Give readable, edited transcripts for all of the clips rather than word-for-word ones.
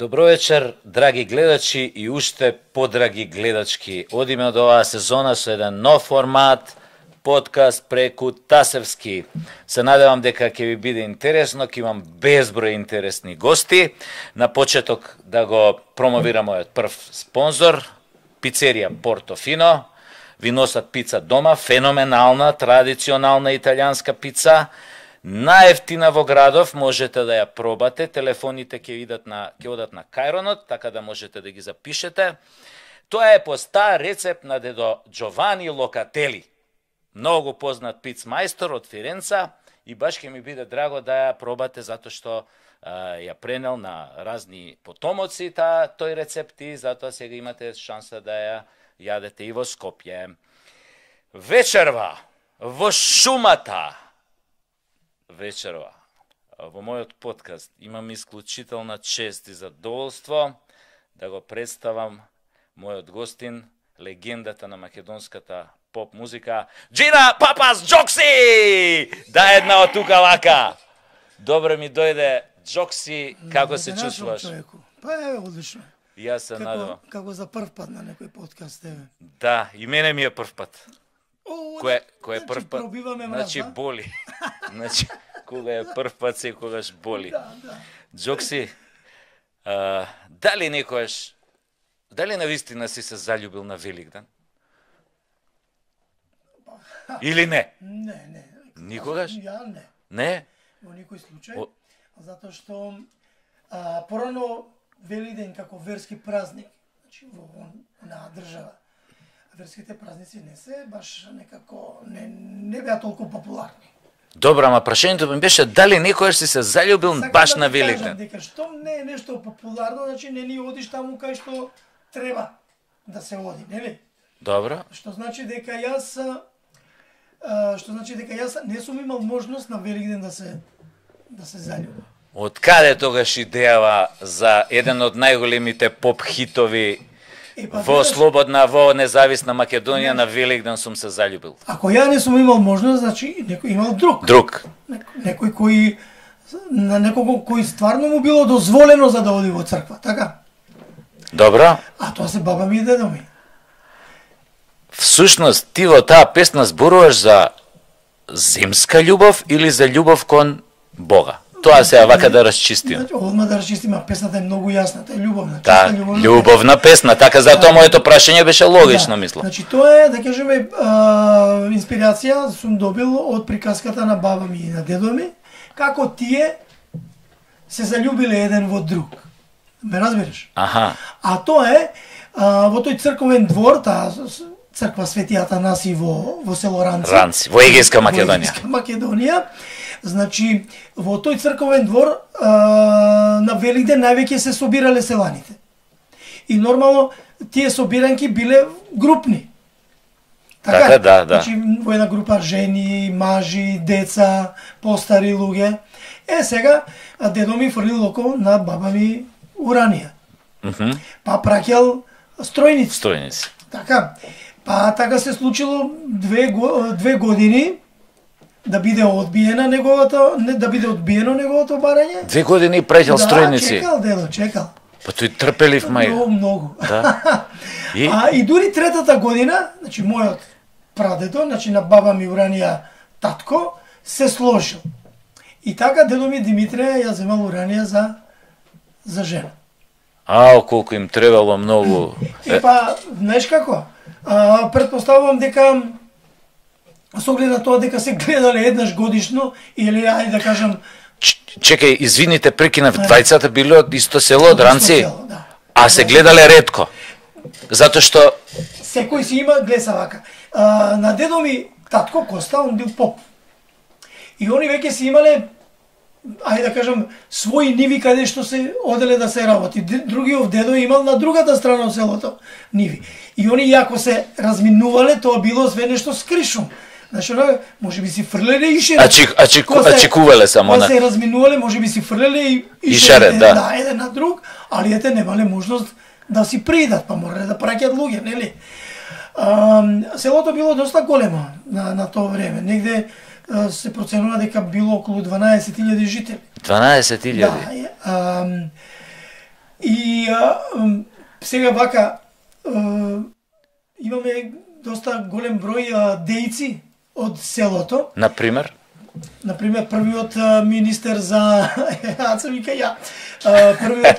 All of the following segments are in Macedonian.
Добро вечер, драги гледачи и уште подраги гледачки. Одиме од оваа сезона со еден нов формат, подкаст преку Тасевски. Се надевам дека ќе ви биде интересно, ќе имам безброј интересни гости. На почеток да го промовирам мојот прв спонзор, пицерија Портофино. Ви носат пица дома, феноменална, традиционална италијанска пица. Најефтина во градов, можете да ја пробате, телефоните ќе одат на Кајронот, така да можете да ги запишете. Тоа е по стар рецепт на дедо Джовани Локатели, многу познат пиц мајстор од Фиренца, и баш ќе ми биде драго да ја пробате, затоа што ја пренел на разни потомоци тој рецепт и затоа сега имате шанса да ја јадете и во Скопје. Вечерва во шумата. Вечерва во мојот подкаст имам исклучителна чест и задоволство да го представам мојот гостин, легендата на македонската поп музика, Джина Папас Джокси! Да, една од тука вака. Добро ми дојде, Джокси, како се чувствуваш? Па е одлично. Јас се надевам. Како за прв пат на некој подкаст еве. Да, и мене ми е прв пат. Кој е прв пат? Пробиваме мраз, Значи боли. Значи кога е прв пат секогаш боли. Да. Джокси, дали навистина си се заљубил на Великден? Или не? Не. Никогаш? Ја не. Не? Во никој случај. Затоа што порано Великден како верски празник, значи во на држава, верските празници не се баш некако не беа толку популарни. Добро, ама прашањето ми беше дали некојаш си се заљубил баш на Великден? Дека што не е нешто популарно, значи не ни одиш таму кај што треба да се оди, нели? Добро. Што значи дека јас не сум имал можност на Великден да се заљубам. Од каде тогаш идејава за еден од најголемите поп хитови во слободна, во независна Македонија на Великден сум се заљубил? Ако ја не сум имал можност, значи некој имал друг. Некој кој на некого кој стварно му било дозволено за да оди во црква, така? Добро. А тоа се баба ми и дедо ми. Всушност, ти во таа песна зборуваш за земска љубов или за љубов кон Бога? Тоа се вака да расчистим. Значи, одма да расчистиме, песната е многу јасна, тоа е љубовна. Да, љубовна песна, така затоа моето прашање беше логично, мислам. Значи тоа е, да кажеме, инспирација сум добил од приказката на баба ми и на дедо ми, како тие се заљубиле еден во друг. Ме разбираш? Аха. А тоа е во тој црковен двор, таа црква Свети Атанаси во село Ранци. Во Егејска Македонија. Во Егејска Македонија. Значи, во тој црковен двор на Великден највеќе се собирале селаните. И нормално тие собиранки биле групни. Така, да. Значи, во една група жени, мажи, деца, постари луѓе. Сега, дедо ми фрлил око на баба ми Уранија. Па праќал стројници. Така. Па така се случило 2 години да биде одбиено неговото барање. 2 години праќал стројници. Да, чекал. Па тој трпелив мај. Многу. Да. И дури третата година, значи мојот прадедо, значи на баба ми Уранија татко, се сложил. И така дедо ми Димитрија ја земал Уранија за жена. Колку им требало многу. Па, знаеш како? Претпоставувам дека со оглед на тоа дека се гледале еднаш годишно или ајде да кажам. Чекај, извините, прекинав, двајцата биле од исто село, од Ранци, да. А се гледале ретко. Затоа што секој си има глеса вака. На дедо ми татко Коста, он бил поп. И они веќе си имале, ајде да кажам, своји ниви каде што се оделе да се работи. Другиот дедо имал на другата страна од селото ниви. И они јако се разминувале, тоа било све нешто скришум. Значи, може би си фрлеле и шере. Ачекувале само на. Се разминувале, може би си фрлеле и шере, да. Еден на друг, али немале можност да си придат, па морале да праќаат луѓе, нели? Селото било доста големо на тоа време. Негде се проценува дека било околу 12.000 жители. 12.000? Да. И сега вака имаме доста голем број дејци од селото. Например? Например, првиот министер за Аца вика ја.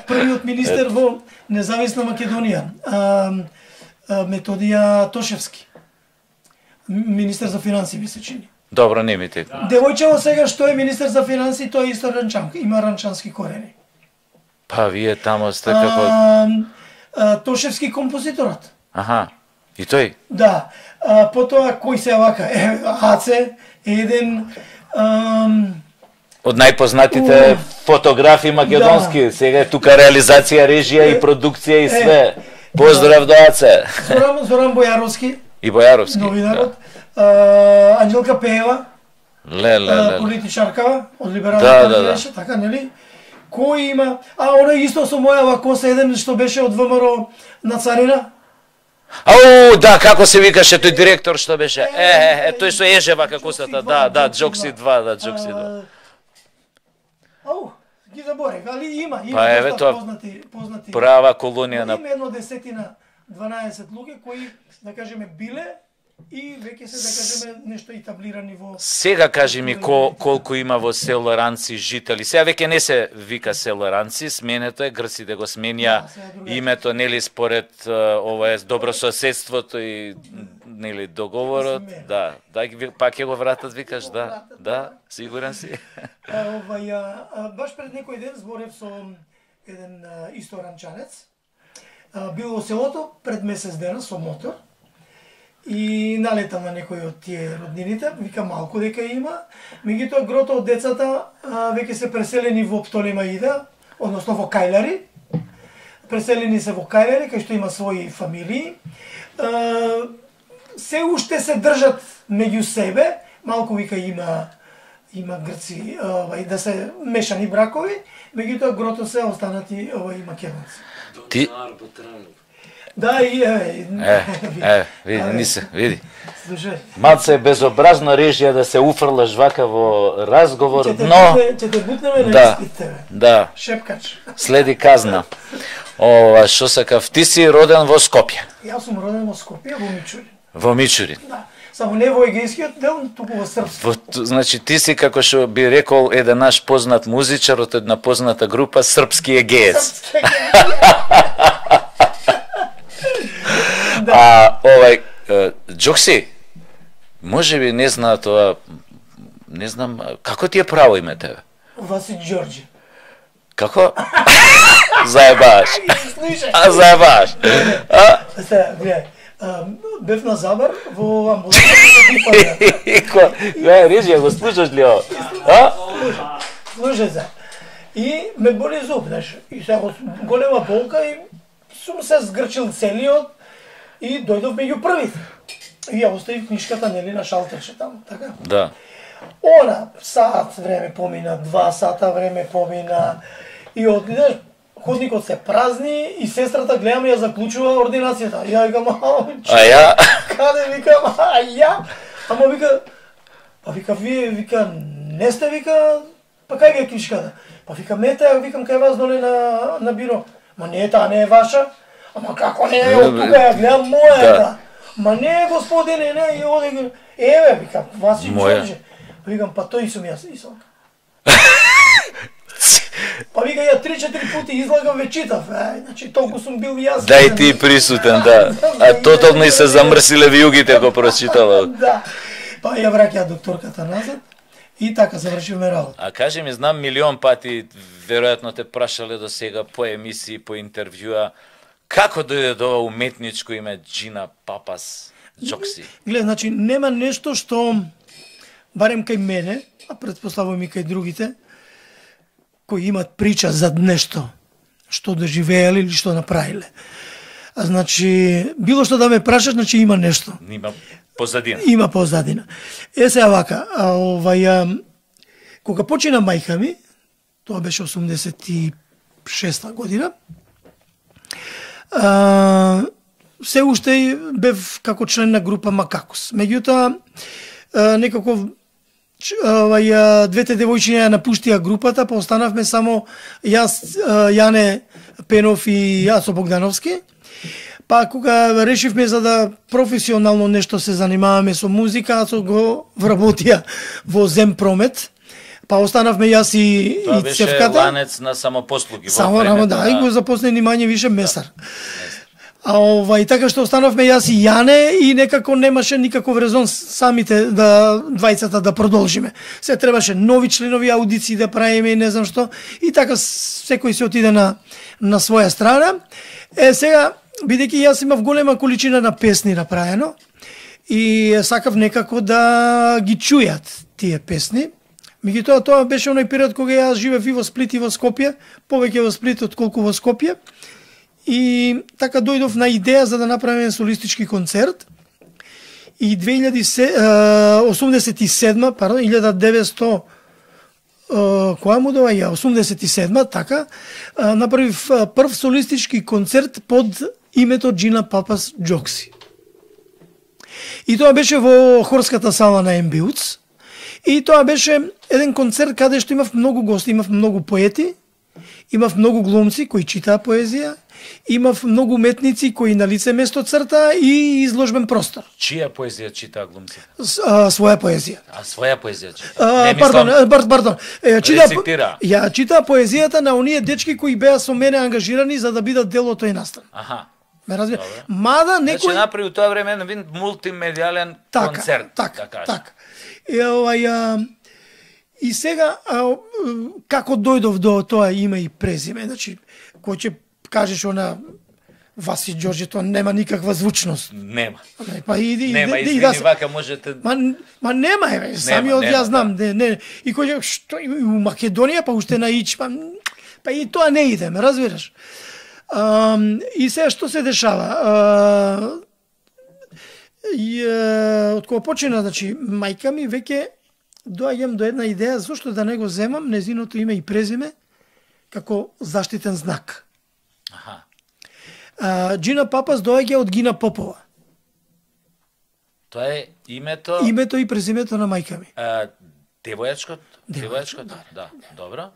Првиот министер во Независна Македонија, Методија Тошевски. Министер за финансии ми се чини. Добро, не ми текна. Девојчево сега што е министер за финансии, тој е исто ранчанка, има ранчански корени. Па вие тамо сте како... Тошевски композиторот. Аха, и тој? Да. Потоа кој се вака? Аце, еден... Од најпознатите фотографи македонски, сега е тука реализација, режија и продукција и све. Поздрав до Аце. Зоран Бојаровски. И Бојаровски. Новинарот. Анđелка Пеева. Политичаркава од либералната беше, така нели? Кој има? Оној исто со мојава коса, еден што беше од ВМРО на царина. Ау, да, како се викаше тој директор што беше? Тој со ежева како косата, да, Джокси 2, да, Джокси 2. Ау, ги заборев, али има Па еве тоа познати. Права колонија на... Има едно 10-12 луѓе кои, да кажеме, биле и веќе се, да кажеме, нешто етаблирани во... Сега кажи ми колку има во село Ранци жители. Сега веќе не се вика село Ранци, сменето е, грците го сменија името, нели, според ова е добрососедството и нели договорот. Да, пак ќе го вратат, викаш, да, сигурен си. Баш пред некој ден зборев со еден исто ранчанец. Бил во селото пред месец дена со мотор. И налетам на некој од тие роднините, вика малку дека има, меѓутоа грото од децата веќе се преселени во Птолемаида, односно во Кајлари. Преселени се во Кајлари, кај што има своји фамилии. Се уште се држат меѓу себе, малку вика има грци, да се мешани бракови, меѓутоа грото се останати и македонци. Ти... Да, види. Малце е безобразно режија да се уфрлаш вака во разговор, но... Ќе те бутнеме на испит тебе. Да. Шепкач. Следи казна. Шо сакав, ти си роден во Скопје. Јас сум роден во Скопје, во Мичурин. Во Мичурин. Да. Само не во егејскиот дел, туку во српски. Значи ти си, како што би рекол еден наш познат музичар од една позната група, српски егеец. Джокси, може би не знаа тоа, не знам, како ти е право име тебе? Васи Ѓорѓе. Како? Заебаш. Заебаш. Сега, гледај, бев на забар во амбуланта. Режија, го слушаш ли ово? Слушај се. И ме боли зуб, знаеш, и сега голема болка и сум се згрчил целиот и дојдов меѓу првите. И ја оставив книжката, нели, на шалтерче таму, така? Да. Сат време помина, 2 сата време помина и одидеш, ходникот се празни и сестрата гледам ја заклучува ординацијата. Ја викам, ја? Каде викам, Ама вика, вие, вика, не сте, вика, па кај е книжката? Па вика, мета, викам, кај вас доле на биро. Ма не, таа не е ваша. Ама како не е, од тука ја гледам мојата. Ма не, господине, не, и оде, еве, викам, Васи Ѓорѓе. Викам, па тој сум јас, и сум. Па вика, ја 3-4 пути излагам, ве читав, значи толку сум бил јас. Да, и ти присутен, да. А тотално и се замрсиле виугите го прочитала. Да. Па ја враќа докторката назад и така завршивме работа. А кажи ми, знам милион пати, веројатно те прашале до сега по емисии, по интервјуа, како дојде до ова уметничко име Џина Папас Джокси? Гледа, значи нема нешто што, барем кај мене, а претпоставувам и кај другите, кои имат прича за нешто што доживееле или што направиле. Значи, било што да ме прашаш, значи има нешто. Има позадина. Има позадина. Сега вака, кога почина мајка ми, тоа беше 86-та година, се уште бев како член на група Макакус. Меѓутоа, некако двете девојчиња ја напуштија групата, па останавме само јас, Јане Пенов и Ацо Богдановски. Па кога решивме за да професионално нешто се занимаваме со музика, Ацо го вработија во Земпромет. Па останавме јас и Цевката. Това беше ланец на самопослуги. Само да, и го запослени мање више месар. И така што останавме јас и Јане и некако немаше никаков резон самите двајцата да продолжиме. Се требаше нови членови, аудиции да правиме и не знам што. И така секој се отиде на своја страна. Сега, бидејќи јас имав голема количина на песни направено и сакав некако да ги чујат тие песни. Меѓутоа тоа беше оној период кога јас живеев и во Сплит и во Скопје, повеќе во Сплит отколку во Скопје. И така дојдов на идеја за да направиме солистички концерт. И 1987, која му доаѓа? 87, така, направив прв солистички концерт под името Джина Папас Джокси. И тоа беше во хорската сала на МБУЦ. И тоа беше еден концерт каде што имав многу гости, имав многу поети, имав многу глумци кои читаа поезија, имав многу уметници кои на лице место црта и изложбен простор. Чија поезија читаа глумци? Своја поезија. Своја поезија читаа? Пардон. Рецитира. Ја читаа поезијата на оние дечки кои беа со мене ангажирани за да бидат дел од тој настан. Аха. Ме разбира? Мада некој... Значи направи тоа време на мултимедијален концерт. Така. И сега, како дојдов до тоа име и презиме, значи, кој ќе кажеш она Васи Ѓорѓе, тоа нема никаква звучност. Нема. Па нема, извини, вака можете... Ма нема, самиот јас знам. Не. И кој што и у Македонија, па уште на Ич, па и тоа не иде, ме разбираш. И сега што се дешава? Од кога почина, значи, мајка ми веќе доаѓам до една идеја зошто да не го земам незиното име и презиме како заштитен знак. Джина Папас доаѓа од Гина Попова. Тоа е името... Името и презимето на мајка ми. Девојачкото? Да, добро.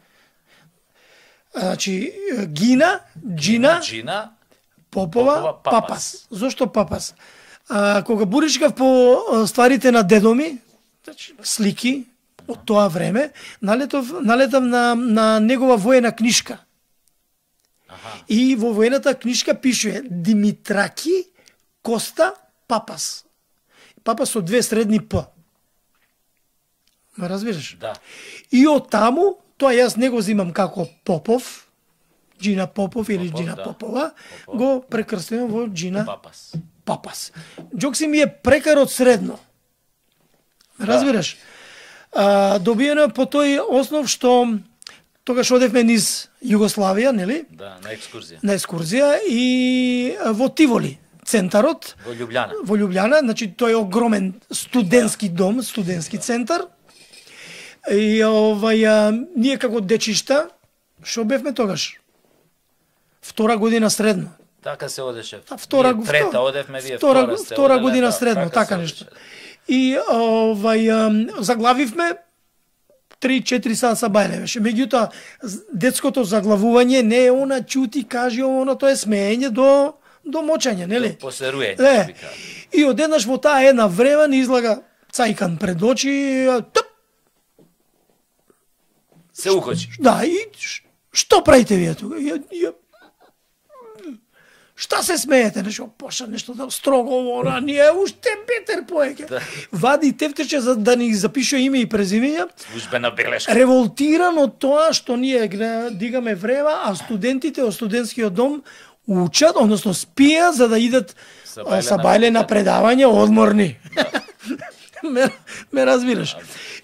Значи, Гина, Джина, Попова, Папас. Зошто Папас? Кога буричкав по стварите на дедо ми, значи, слики од тоа време, налетам на негова воена книжка. И во воената книжка пишува Димитраки Коста Папас. Папас со две средни П. Ме разбираш? Да. И од таму, тоа јас не го зимам како Попов, Джина Попов или Джина Попова, го прекрстувам во Джина Папас. Джокси ми е прекарот средно. Разбираш? Добиено по тој основ што тогаш одевме низ Југославија, нели? Да, на екскурзија. На екскурзија и во Тиволи, центарот. Во Љубљана. Во Љубљана, значи тој е огромен студентски дом, студентски центар. И ние како дечишта, што бевме тогаш? Втора година средно. Така се одеше. Трета одевме, вие втора година средно, така нешто. И заглавивме 3-4 сата бајле. Меѓутоа, детското заглавување не е она чути, кажи, тоа е смеење до мочање, нели? До посеруење. И одеднаш во таа една време ни излага цајкан пред очи, се укочи. Да, и што правите вие тука? Шта се смеете? Нешто да строго, ние уште Петер поеќе. Вади тефтерче за да ни запише име и презимења. Службена белешка. Револтиран од тоа што ние дигаме врева, а студентите од студентскиот дом учат, односно спија за да идат са бајле на предавање одморни. Ме разбираш.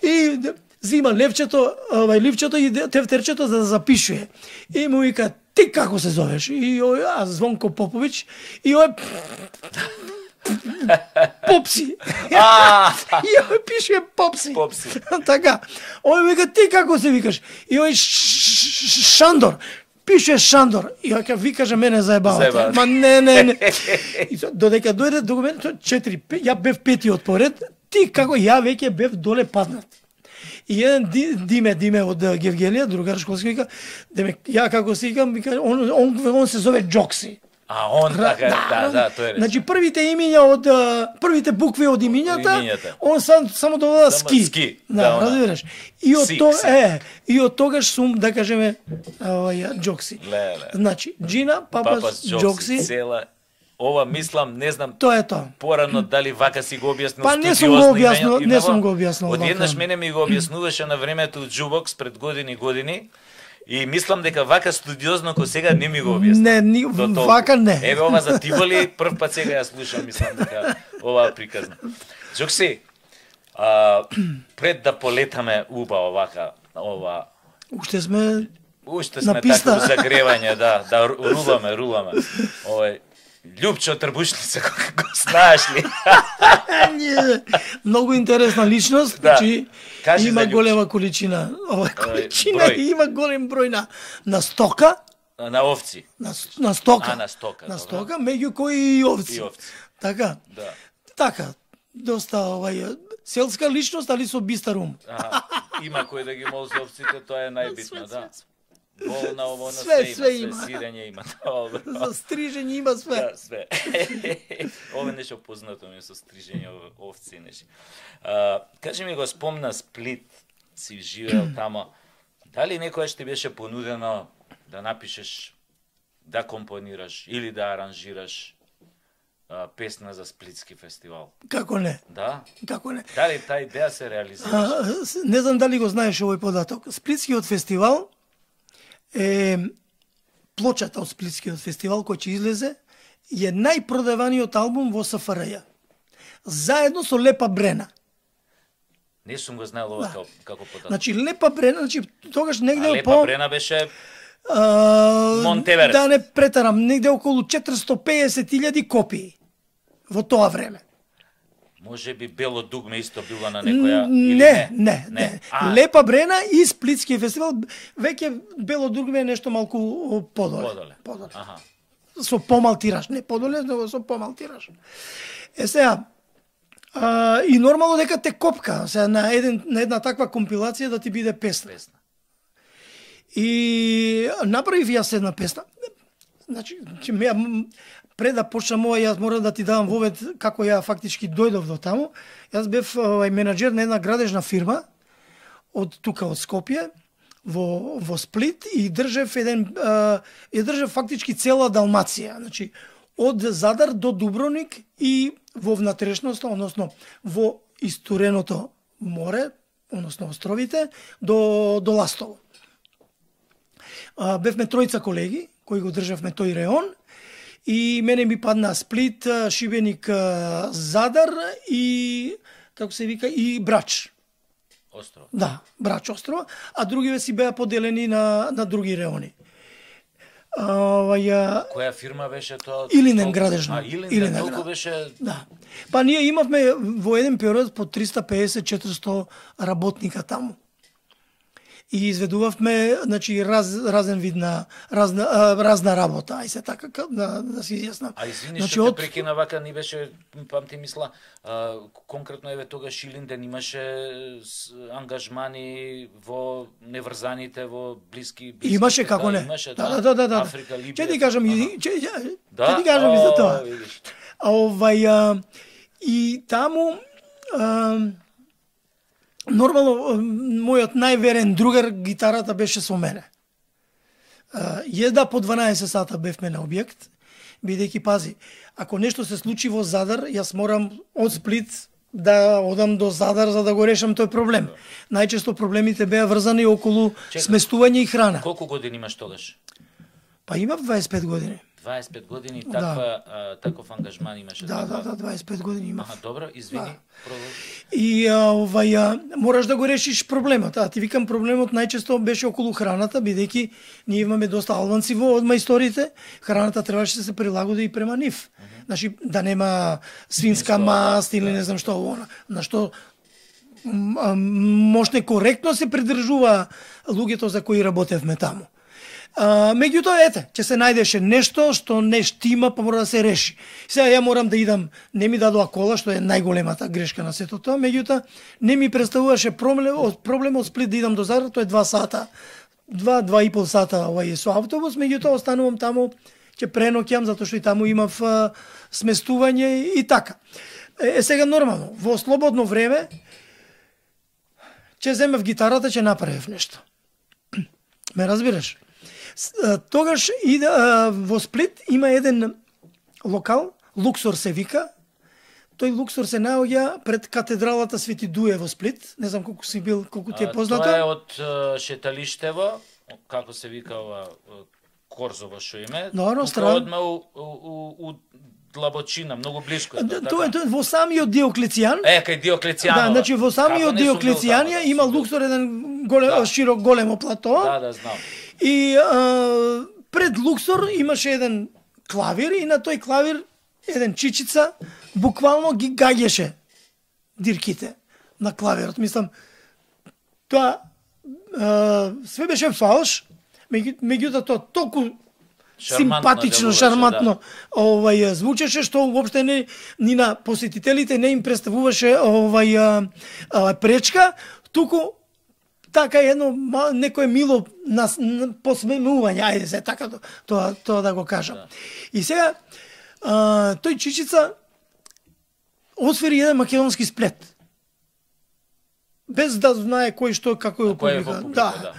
И зима ливчето и тефтерчето за да запишува. И му вика, ти како се зовеш? И аз Звонко Попович. И Попси. И пише Попси. Така. Ој вика, ти како се викаш? И Шандор. Пише Шандор. И ви кажа, мене заебавате. Ма не. Додека дојде до мене, 4, ја бев петиот поред, ти како ја веќе бев доле паднат. И еден Диме од Гевгелија, другар школски, вика, ја како се викам, вика, он се зове Джокси. А он така, да, тој е. Значи првите имиња од првите букви од имињата, он само додава ски. Да, разбираш. И од тогаш сум, да кажеме, Джокси. Значи Джина, Папас Джокси. Ова мислам, не знам. Тоа е тоа. Порано дали вака си го објаснил. Па не сум го објаснил. Одеднаш мене ми го објаснуваше на времето од Джубокс пред години. И мислам дека вака студиозно ко сега не ми го објасни. Не, вака не. Еве ова за Тиволи прв пат сега ја слушам, мислам дека ова приказна. Джокси, пред да полетаме убаво вака, ова Уште сме така загревање, да руламе. Овој Љупчо Трбушница, го знаеш ли? Многу интересна личност, значи има голема количина, има голем број на стока, на овци. На стока. На стока, меѓу кои и овци. Така. Да. Така. Доста селска личност, али со бистар ум. Има кој да ги мол за овците, тоа е најбитно, да. Волна, ово, све има. Сирење има. За стрижење има све. Да, све. Ова нешто познато ми со стрижење овци, нешто. Кажи ми, го спомна Сплит, си живеел тамо. Дали некојаш ти беше понудено да напишеш, да компонираш или да аранжираш песна за Сплитски фестивал? Како не? Да? Како не? Дали таа идеја се реализираше? Не знам дали го знаеш овој податок. Сплитскиот фестивал е плочата од Сплитскиот фестивал кој ќе излезе е најпродаваниот албум во СФРЈ. Заедно со Лепа Брена. Не сум го знаел ова како податок. Значи Лепа Брена, тогаш негде Лепа Брена беше Монтеверест. Да не претарам, негде околу 450.000 копии во тоа време. Може би Бело дугме исто било на некоја или не. Лепа Брена и Сплитскиот фестивал, веќе Бело дугме е нешто малку подоле. Аха. Со помал тираж, не подоле, но со помал тираж. Сега, и нормално дека те копка, сега на една таква компилација да ти биде песна. И направив јас една песна. Значи, пред да почнам ова, јас морам да ти давам вовед како ја фактички дојдов до таму. Јас бев менаџер на една градежна фирма од тука од Скопје во Сплит и држев фактички цела Далмација, значи од Задар до Дубровник и во внатрешноста, односно во истуреното море, односно островите до Ластово. Бевме тројца колеги кои го државме тој реон. И мене ми падна Сплит, Шибеник, Задар и, како се вика, и Брач. Остров. Да, Брач острова, а другиве си беа поделени на други реони. Која фирма беше тоа? Илинден градежна. Илинден, толку беше... Да. Па ние имавме во еден период по 350-400 работника таму. И изведувавме, значи, разен вид на разна работа, ај се така да се изјаснам. А извини, значи, што те прекина вака, ни беше, памти мисла, конкретно еве тогаш Илинден имаше ангажмани во неврзаните, во блиски имаше, како не. Имаше, да. Африка, Либија. Ќе ти кажам и за тоа. И таму нормално, мојот најверен другар, гитарата беше со мене. Једа по 12 сата бевме на објект, бидејќи, пази, ако нешто се случи во Задар, јас морам од Сплит да одам до Задар за да го решам тој проблем. Најчесто проблемите беа врзани околу сместување и храна. Колку години имаш тогаш? Па имав 25 години. 25 години, таков ангажман имаше. Да, 25 години имав. Добро, извини. И мораш да го решиш проблемот. Ти викам, проблемот најчесто беше околу храната, бидејќи ние имаме доста албанци во од мајсторите, храната требаше да се прилагоди и према нив. Значи, да нема свинска маст или не знам што, на што можне коректно се придржува луѓето за кои работевме таму. Меѓутоа, ете, ќе се најдеше нешто што не штима, па мора да се реши. Сега ја морам да идам, не ми дадоа кола, што е најголемата грешка на сето тоа, меѓутоа не ми представуваше проблем од Сплит да идам до Загреб, тоа е 2 сата, 2,5 сата со автобус, меѓутоа останувам таму, ќе преноќам, затоа што и таму имав сместување и така. Сега нормално, во слободно време, ќе земев гитарата, ќе направев нешто. Ме разбираш? Тогаш во Сплит има еден локал, Луксор се вика. Тој Луксор се наоѓа пред катедралата Свети Дуе во Сплит. Не знам колку си бил, колку ти е познато. Тоа е од шеталиштево, како се викава Корзово што име. Добро, одма у длабочина, многу блиско е тоа. Тоа е во самиот Диоклецијан. Кај Диоклецијан. Да, значи во самиот Диоклецијан има Луксор, еден широк големо плато. Да, знам. И пред Луксор имаше еден клавир и на тој клавир еден чичица буквално ги гаѓаше дирките на клавирот. Мислам, тоа све беше фалш, меѓутоа тоа толку симпатично, шармантно звучеше, што уопште ни на посетителите не им представуваше пречка, туку така едно некое мило посмеување, ајде се така тоа да го кажам. И сега тој чичица освери еден македонски сплет. Без да знае кој што како е публика. Да.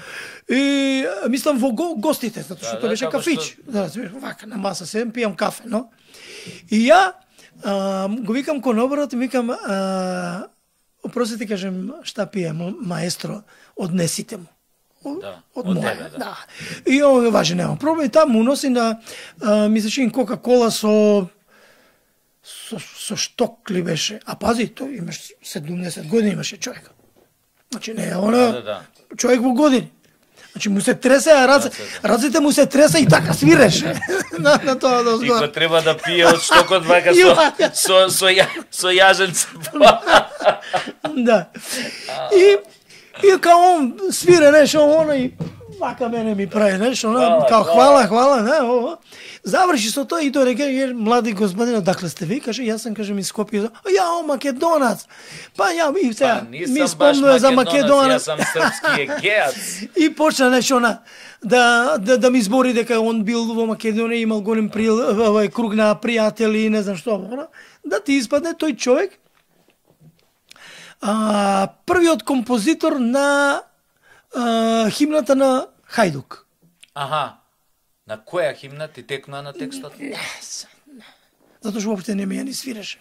И мислам во гостите, затоа што тоа беше кафич. Да, вака на маса седам, пијам кафе, но. И ја го викам конобарот и викам опростите, кажем, шта пие маестро, однесите му. Од моја, да. И ово важе, нема проблем. И таму носи на, мислеше, Кока-кола со шток ли беше. А пази, тој имаш 70 години имаше човек. Значи, не е она човек во години. Значи му се тресе, раците му се тресе и така свиреше на тоа дозгор. И треба да пие од штокот вака со јаженце. Да. И као он свире нешто, оно и вака мене ми прави нешто, као хвала, не, заврши со тоа и тој реке, млади господине, дакле сте ви? Каже, јас сам, кажем, из Скопје. Ја, македонац. Па ја, и сега, ми спомнува за македонац. Јас сам српски егеац. И почна нешто да ми збори дека он бил во Македонија, имал голем круг на пријатели, не знам што. Да ти испадне тој човек, првиот композитор на химната на Хајдук. Аха. На која химна ти текна на текстот? Не. Затоа што воопште не ми ја ни свиреше.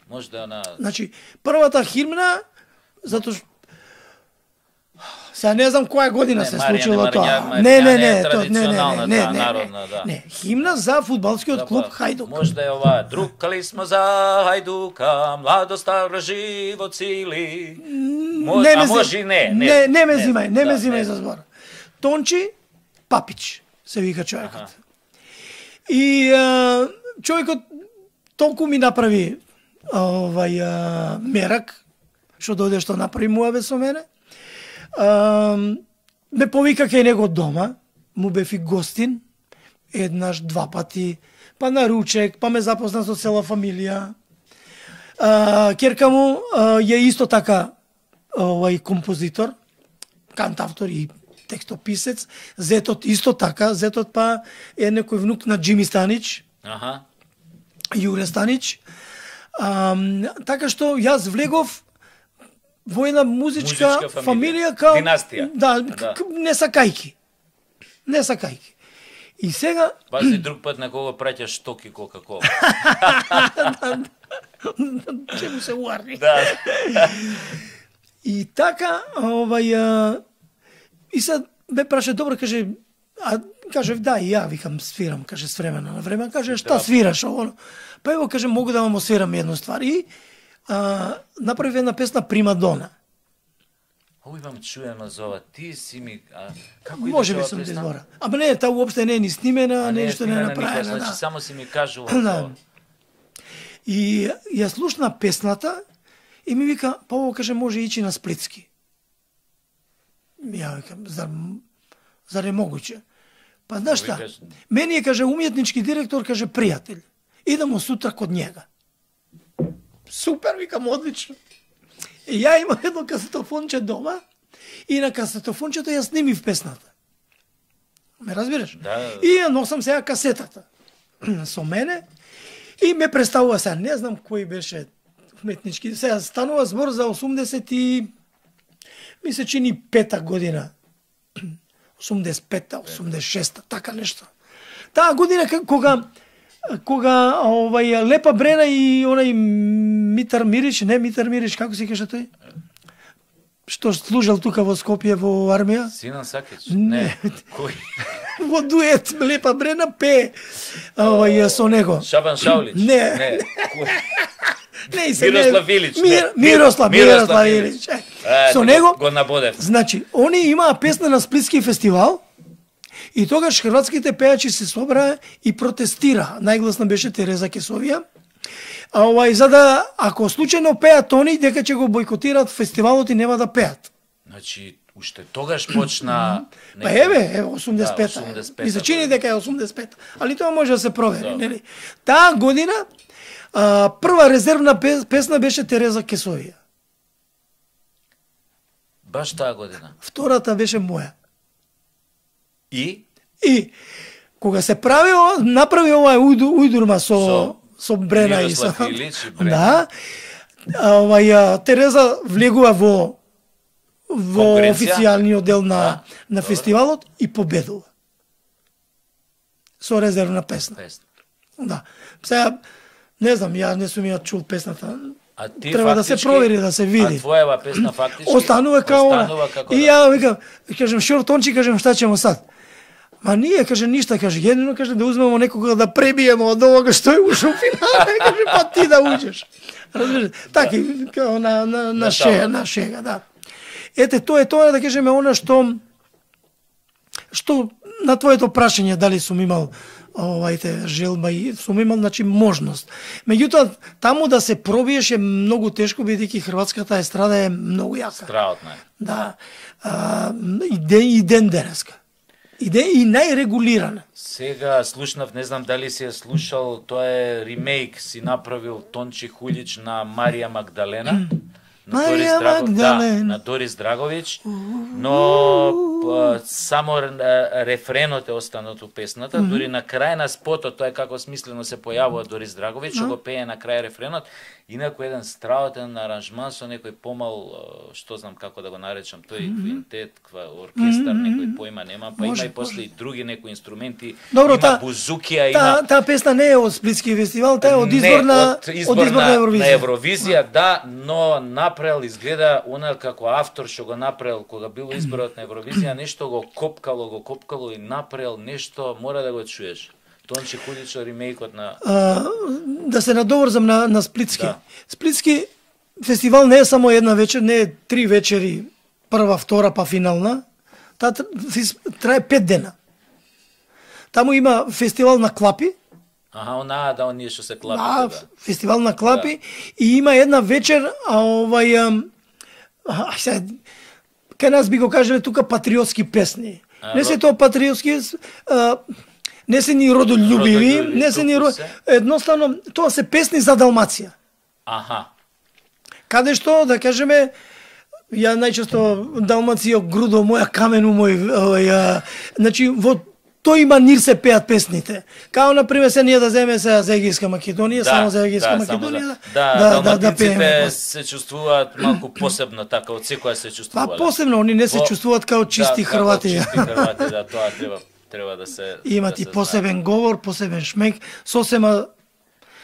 Може да на... Значи, првата химна, затоа што сега не знам која година се случило тоа. Не, химна за фудбалскиот клуб Хајдук. Може да е ова, друкали смо за Хајдука, младо старо живо цили. А може и не. Не ме зимај за збор. Тончи Папич се вика човекот. И човекот толку ми направи мерак, што дојде што направи муабе со мене. Ме повика кај него дома, му бев и гостин, еднаш, два пати, па на ручек, па ме запозна со цела фамилија. Ќерка му е исто така композитор, кантавтор и текстописец, зетот исто така, зетот па е некој внук на Джими Станич, Јуре Станич. Така што јас влегов во една музичка фамилија као династија. Да, не сакајки. И сега пази друг пат на кого праќаш штоки Кока-кола. Чему се уарни. Да. И така, и се ме праше, добро, каже, кажев, да, и ја, викам, свирам, каже, с времена на време, каже, шта свираш, ово? Па ево, каже, могу да вам освирам една ствар. И направи една песна Примадона. Ово имам чуено за ова, ти си ми... Како може би сум ти збора. Ама не, таа уопште не е ни снимена, нешто не е направена. Значи, само си ми кажува за ова. И ја слушна песната и ми вика, па ово, каже, може ичи на Сплитски. Ја викам, зар е могуќе? Па знаеш шта, мени е, каже, умjetнички директор, каже, пријател. Идемо сутра код njega. Супер, викам, одлично. И ја имам едно касетофонче дома и на касетофончето ја снимив песната. Ме разбираш? Да. И ја носам сега касетата со мене и ме представува сега, не знам кој беше уметнички, сега станува збор за 80 и ми се чини 5-та година. 85-та, 86-та, така нешто. Таа година кога Лепа Брена и онај Митар Мирич, како се каже тој? Што служел тука во Скопје во армија? Синан Сакич? Не. Кој? Во дует Лепа Брена пее со него. Шабан Шаулич? Не. Кој? Мирослав Илич. Мирослав Илич. Со него го набодев. Значи, они имаа песна на Сплитски фестивал и тогаш хрватските пејачи се собраа и протестираа. Најгласна беше Тереза Кесовија. За да, ако случајно пеат они, дека ќе го бойкотираат фестивалот и нема да пеат. Значи, уште тогаш почна... Па еве, 85-та. Да, 85-та. Ми се чини дека е 85-та. Али тоа може да се провери, нели? Таа година прва резервна песна беше Тереза Кесовија. Баш таа година. Втората беше моја. И кога се направи оваа ујдурма со Брена и со... Илич и Брена. Да. Тереза влегува во официјалниот дел на фестивалот и победува. Со резервна песна. Да. Сега, не знам, ја не сум ја чул песната. Треба да се провери, да се види. А твојава песна фактички останува како и ја викам, кажем Шортончи, кажем шта ќе сад. Ма ние, каже, ништа, каже, едино, каже, да узмемо некога да пребиеме од овога што е ушо финале, каже, па ти да уđеш. Разбираш? Така, као на шега, да. Ете, тоа е тоа, да кажеме, она што на твоето прашање, дали сум имал желба и сум имал, значи, можност. Меѓутоа, таму да се пробиеш е многу тешко, бидејќи хрватската естрада е многу јака. Страотна е. Да. И ден денеска. И најрегулирана. Сега слушнав, не знам дали си ја слушал, тоа е ремейк си направил Тончи Хулич на Марија Магдалена. На Дорис Драгович, но само рефренот е останат у песната, дури на крај на спотот, тоа е како смислено се појавува Дорис Драгович, што го пее на крај рефренот, инаку еден страотен аранжман со некој помал, што знам како да го наречам, тој квинтет, оркестар, некој појма нема, па има и после и други некои инструменти, има бузукија, има... Таа песна не е од Сплитски фестивал, таа е од избор на Евровизија, да, но направил, изгледа, она како автор што го направил кога бил изборот на Евровизија, нешто го копкало и направил нешто, мора да го чуеш. Тончи Хулич ремейкот на... Да се надоврзам на Сплитски. Да. Сплитски фестивал не е само една вечер, не е 3 вечери, прва, втора, па финална. Таа трае 5 дена. Таму има фестивал на клапи. Оние што се клапите, да. Фестивал на клапи и има една вечер, кај нас би го кажале тука патриотски песни. Не се тоа патриотски, не се ни родолюбиви, не се ни едноставно тоа се песни за Далмација. Каде што, да кажеме, ја најчесто Далмација грудо моја, камену мој, значи во тој манир се пеат песните. Као, например, се ние да земе се за Егејска Македонија, само за Егејска Македонија. Далматинците се чувствуваат малку посебно, така, од секоја се чувствувале. Посебно, они не се чувствуваат као чисти хрвати. Чисти хрвати, да, тоа треба да се... Имат и посебен говор, посебен шмек, сосема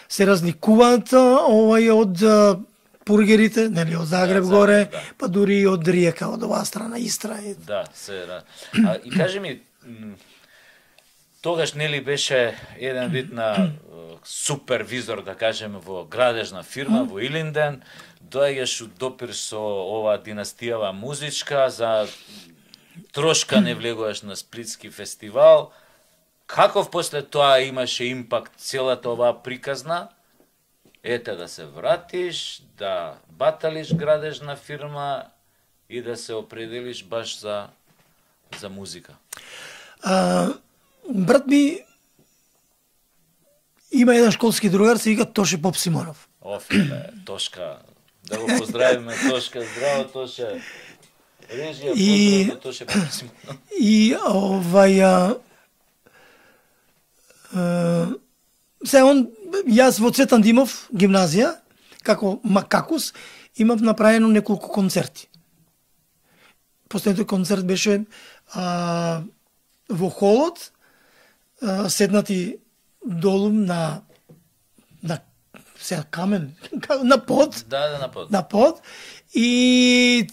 се разликуваат од пургерите, нели, од Загреб горе, па дури и од Риека, од оваа страна, Истра. Да, и кажи ми, тогаш нели беше еден вид на супервизор, да кажеме, во градежна фирма во Илинден, доаѓаш у допир со оваа династијава музичка, за трошка не влегуваш на Сплитски фестивал. Каков после тоа имаше импакт целата оваа приказна? Ете да се вратиш, да баталиш градежна фирма и да се определиш баш за музика. брат ми има еден школски другар, се вика Тоше Поп Симонов. Тошка. Да го поздравиме, Тошка. Здраво, Тоше. Режија, поздраво, Тоше Поп Симонов. И се јас во Цветан Димов гимназија, како Макакус, имам направено неколку концерти. Последниот концерт беше во холот, седнати долу на камен, на под. Да, на под. На под. И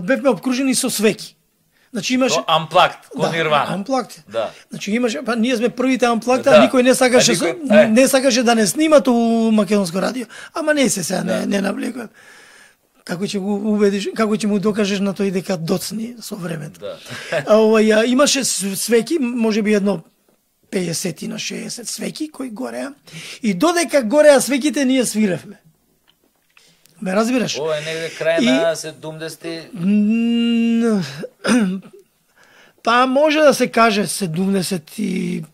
бевме обкружени со свеки. Значи имаше Unplugged, кон Нирвана. Unplugged. Да. Значи имаше, ние сме првите Unplugged, да. Никој не сакаше да не снимат у Македонско радио. Ама не се сега, не навлекувам. Како ќе го убедиш, како ќе му докажеш на тој дека доцни со времето. Да. Имаше свеки, можеби едно 50 на 60 свеки кои гореа. И додека гореа свеките ние свиревме. Ме разбираш? Ова е негде крај на 70-ти. Па може да се каже 77,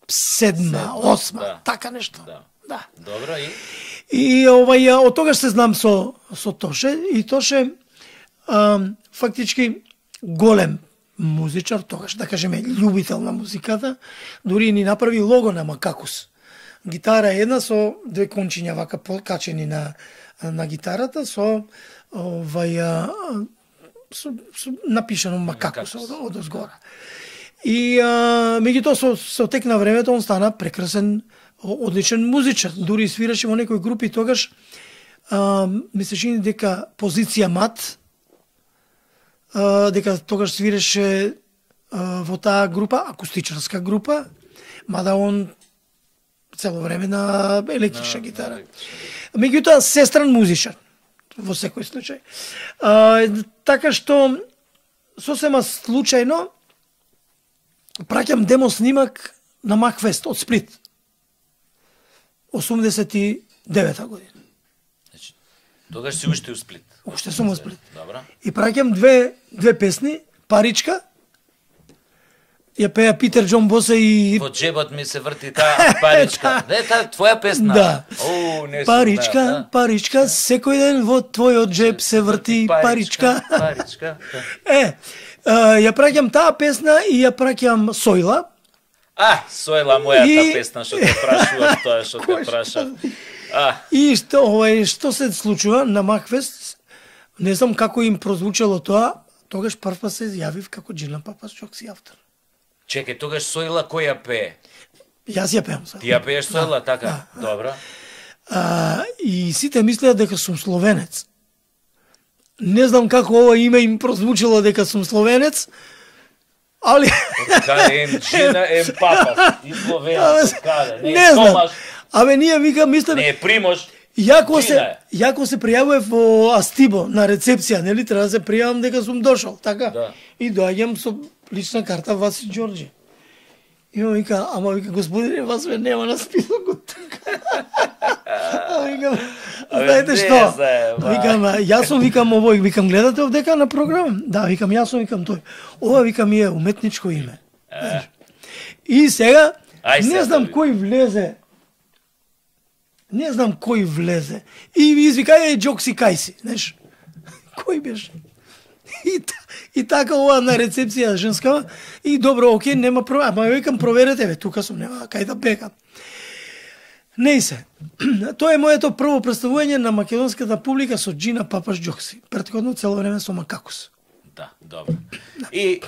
8, да. Така нешто. Да. Добро и И од тогаш се знам со Тоше и Тоше фактички голем музичар, тогаш да кажеме љубител на музиката, дури ни направи лого на Макакус. Гитара една со две кончиња вака покачени на гитарата со напишано Макакус од озгора. И меѓутоа со тек на времето он стана прекрасен, одличен музичар. Дури свираше во некои групи тогаш. Ми се чини дека позиција мат, дека тогаш свиреше во таа група, акустичарска група, мада он цело време на електрична гитара. Меѓутоа сестран музичар во секој случај. Така што сосема случајно праќам демо снимак на Макфест од Сплит. 89-та година. Значи, тогаш си уште у Сплит. Уште сум у Сплит. Добро. И праќам две песни, Паричка, ја пеа Питер Џон Босе и Во джебот ми се врти таа паричка. Не, таа твоја песна. Да. Не Паричка, паричка, секој ден во твојот джеб се врти паричка. Паричка. Ја праќам таа песна и ја праќам Сојла. Сојла мојата песна што те прашував тоа што те прашав. И што се случува на Макфест, не знам како им прозвучало тоа, тогаш прв се јавив како Джилан Папаш Џокси автор. Чекај, тогаш Сојла кој ја пее? Јас ја пеам Сојла. Ти ја пееш Сојла, така? Добро. И сите мислеа дека сум словенец. Не знам како ова име им прозвучало дека сум словенец, али... Каде ем Джина, ем Папа, и словенец, каде? Не знам. Ние викам, мислам... Не, Примош, Јако се пријавував во Астибо на рецепција, нели, треба да се пријавам дека сум дошол, така? Да. И доаѓам со лична карта Васи Ѓорѓе. И он вика, господине, вас ме нема на списокот. Викам, знаете што? Викам, овој, гледате овдека на програма? Да, викам, тој. Ова, викам, е уметничко име. И сега, не знам кој влезе. И извика, Џокси Кајси, знаеш. Кој беше? И така ова на рецепција женска, и добро, окей, нема проблем. Ама викам, проверете, тука сум, нема кај да бегам. Не се. Тоа е моето прво представување на македонската публика со Джина Папаш Џокси. Претходно цело време со Макакус. Да, добро. И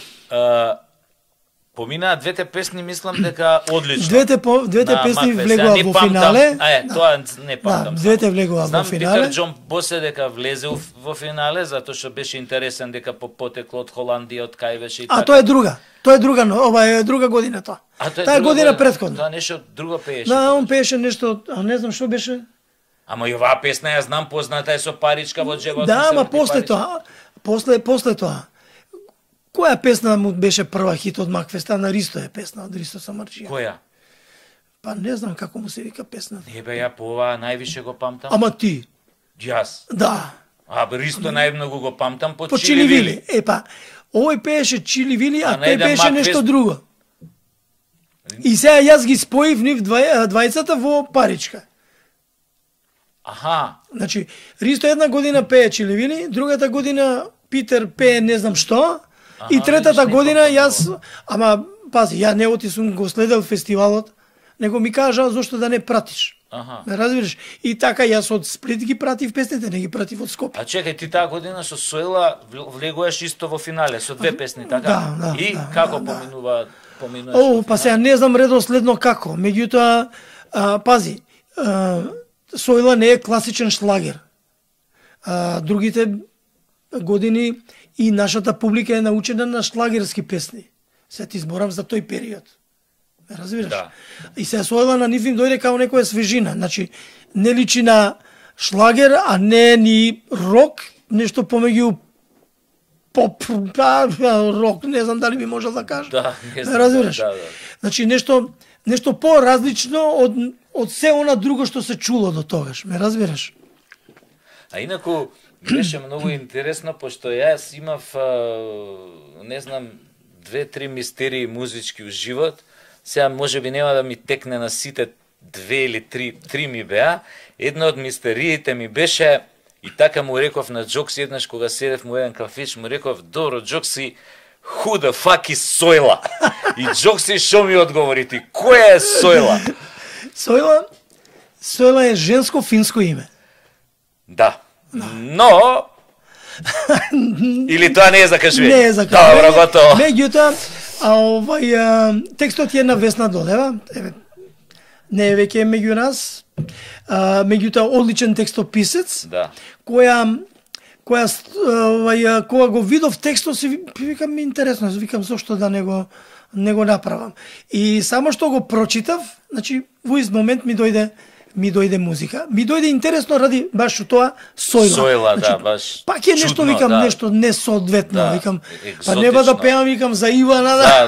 поминаа двете песни, мислам дека одлично. Двете песни влегува во финале. Тоа не памтам. Двете влегува во финале. Знам Питер Џон Босе дека влезе во финале, затоа што беше интересен дека потекло од Холандија, од кај беше и така. Тоа е друга. Но ова е друга година тоа. Таа е година претходна. Тоа нешто друго пееше. Да, он пееше нешто, не знам што беше. Ама и оваа песна ја знам, позната е со Паричка во џебот. Да, ама после тоа. Која песна му беше прва хит од Макфеста? На Ристо е песна од Ристо Самарджија. Која? Па не знам како му се вика песна. Не бе, ја по оваа највише го памтам. Ама ти? Јас? Да. Ристо најмногу го памтам по Чили Вили. Овој пееше Чили Вили, а тој пееше нешто друго. И сега јас ги споив нив двајцата во паричка. Аха. Значи, Ристо една година пее Чилевини, другата година Питер пее не знам што, и третата година јас, ама пази, ја не оти сум го следел фестивалот, него ми кажа зошто да не пратиш. Ме разбираш? И така јас од Сплит ги пратив песните, не ги пратив од Скопје. А чекај, ти таа година со Сојла влегуваш исто во финале со две песни, така? Да, и да, како поминуваш? О, па сега не знам редоследно како, меѓутоа, пази, Сојла не е класичен шлагер. Другите години и нашата публика е научена на шлагерски песни. Се ти зборам за тој период. Ме разбираш? Да. И се Сојла на нив им дојде као некоја свежина. Значи, не личи на шлагер, а не ни рок, нешто помеѓу поп, рок, не знам дали би можел да кажа. Да, не знам. Разбираш? Да. Значи, нешто по-различно од се она друго што се чуло до тогаш. Ме разбираш? А инаку, беше многу интересно, пошто јас имав, не знам, 2-3 мистерии музички у живот. Сега може би нема да ми текне на сите 2 или 3 ми беа. Една од мистериите ми беше, и така му реков на Джокси еднаш кога седев му еден кафич, му реков: "Добро, Джокси, who the fuck is Сојла?" И Джокси шо ми одговори: "Ти, која е Сојла?" Сојла е женско финско име. Да. Но или тоа не е закажување? Не е закажување. Добро, готово. Меѓутоа, текстот е на Весна Долева, не е веќе меѓу нас, меѓутоа одличен текстописец, Да. кога го видов текстот си викам интересно, викам зошто да не го направам. И само што го прочитав, значи во ист момент ми дојде музика. Ми дојде интересно ради баш тоа Сојла. Сојла, значи, да, баш. Пак е нешто, чудно, викам, да. нешто несоодветно, Да, викам. Па екзотично. нема да пеам, викам, за Ивана, Да,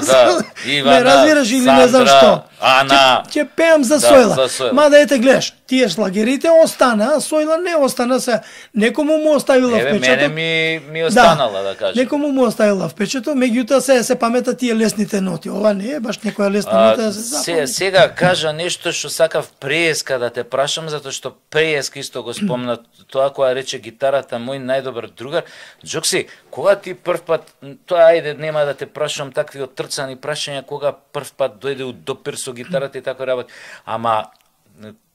Ивана, не разбираш или Сандра, не знам што. Ана. Ќе пеам за Да, Сојла. за Сојла. Мада ете гледаш, тие шлагерите остана, а Сојла не остана се. Некому му оставила Еве, впечаток. мене ми останала, да кажем. Некому му оставила впечаток, меѓутоа се памета тие лесните ноти. Ова не е баш некоја лесна нота да се запомни. Сега кажа нешто што сакав преска да те прашам, затоа што преска исто го спомна тоа кога рече гитарата мој најдобар другар. Джокси, кога ти прв пат, тоа ајде нема да те прашам такви отрцани прашања, кога прв пат дојде у допир со гитарата и така работи. Ама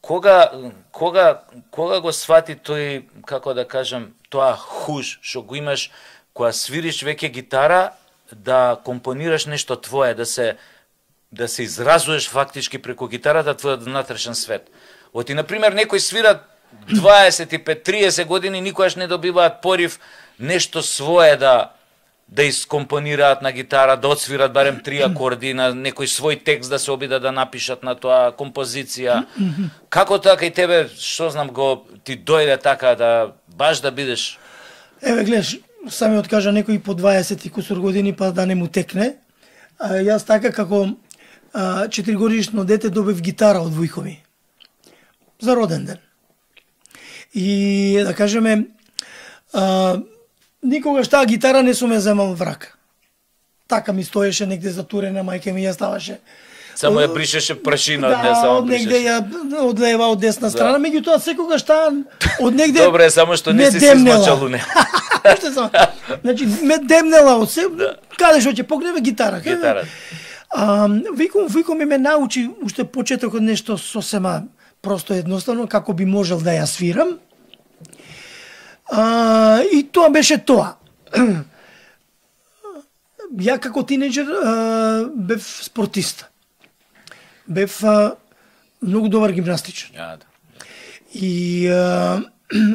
кога го свати тој, како да кажам, тоа хуш што го имаш кога свириш веќе гитара, да компонираш нешто твое, да се изразуваш фактички преку гитарата твојот внатрешен свет. Оти, например, некој свира 25-30 години, никогаш не добиваат порив нешто свое да искомпонираат на гитара, да отсвират барем 3 акорди, на некој свој текст да се обидат да напишат на тоа композиција. Како така и тебе, што знам, ти дојде така да баш да бидеш? Еве гледаш, сами откажа некој по 20 и кусур години па да не му текне. Јас така како 4-годишно дете добив гитара од војко ми. За роден ден. И да кажеме, никогаш таа гитара не сум ја земал в рака. Така ми стоеше негде затурена, мајка ми ја ставаше. Само ја бришеше прашина, да, не само од негде бришеше. ја од лева, од десна страна, меѓутоа секогаш таа од негде Добре, само што не си се смачал у неа. Значи, ме демнела од се, каде што ќе погнеме гитара. Гитара. Виком ме научи уште почетокот нешто сосема просто едноставно, како би можел да ја свирам. И тоа беше тоа. Ја како тинеџер бев спортист. Бев многу добар гимнастичар. И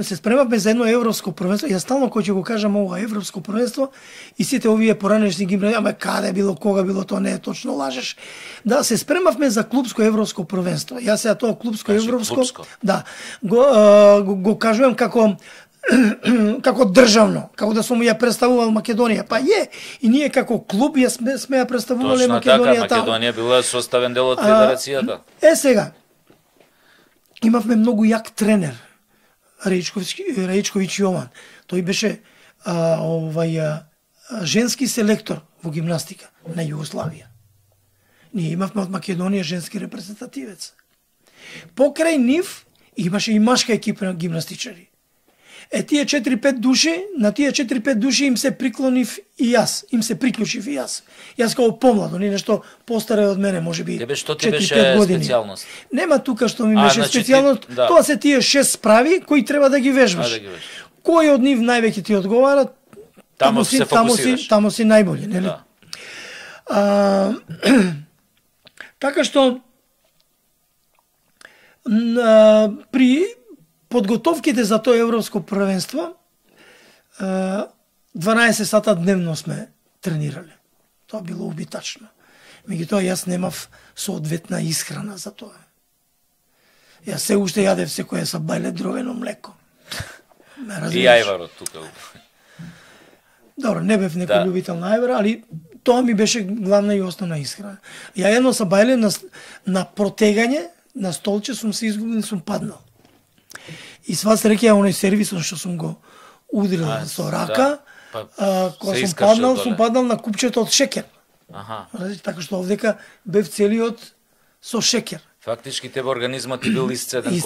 се спремавме за едно европско првенство. Јас стално кој ќе го кажам ова европско првенство и сите овие поранешни гимназии, ама каде било, кога било, тоа не е точно, лажеш. Да, се спремавме за клубско европско првенство. Јас сега тоа клубско европско, да, го кажувам како државно, како да сум ја представувал Македонија. Па е, и ние како клуб сме ја представувале Македонија. Точно така, Македонија била составен дел од федерацијата. Сега, имавме многу јак тренер, Раичковиќ Јован. Тој беше женски селектор во гимнастика на Југославија. Ние имавме од Македонија женски репрезентативец. Покрај нив имаше и машка екипа на гимнастичари. Тие 4-5 души, на тие 4-5 души им се приклонив и јас, им се приклучив и јас. Јас као помладо, не нешто постаре од мене, можеби 4-5 што ти беше години. специјалност? Нема тука што ми беше значи специјалност, да. Тоа се тие 6 справи кои треба да ги вежбаш. Кој од нив највеќе ти одговара, Тамо се фокусираш. Тамо си најбоље, нели? Да. Така што при подготовките за тоа европско првенство 12 сата дневно сме тренирале. Тоа било убитачно. Меѓутоа јас немав соодветна исхрана за тоа. Јас се уште јадев секоја сабајле дровено млеко. И ајварот тука. Добро, не бев некој љубител на ајвара, али тоа ми беше главна и основна исхрана. Ја едно сабајле на протегање, на столче сум се изгубил и сум паднал. И сва среќа оној сервисот што сум го удрил со рака, кога сум паднал на купчето од шекер. Така што овдека бев целиот со шекер. Фактички тебе организмот ти бил исцеден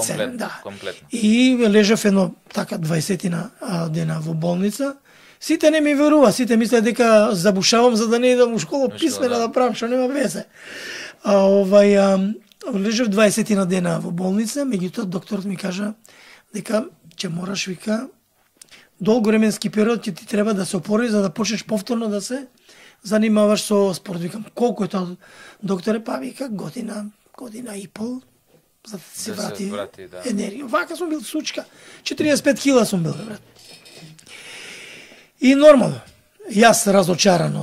комплетно. И лежав едно така 20 дена во болница. Сите не ми верува, сите мислеа дека забушавам за да не идам у школа писмена да правам, што нема везе. Лежав 20 дена во болница, меѓутоа докторот ми кажа дека ќе мораш, вика, долгоременски период ќе ти треба да се опори за да почнеш повторно да се занимаваш со спорт. Викам, колку е тоа, докторе? Па вика, година и пол, за да се врати енергија. Вака сум бил сучка, 45 кила сум бил, брат. И нормално, јас разочаран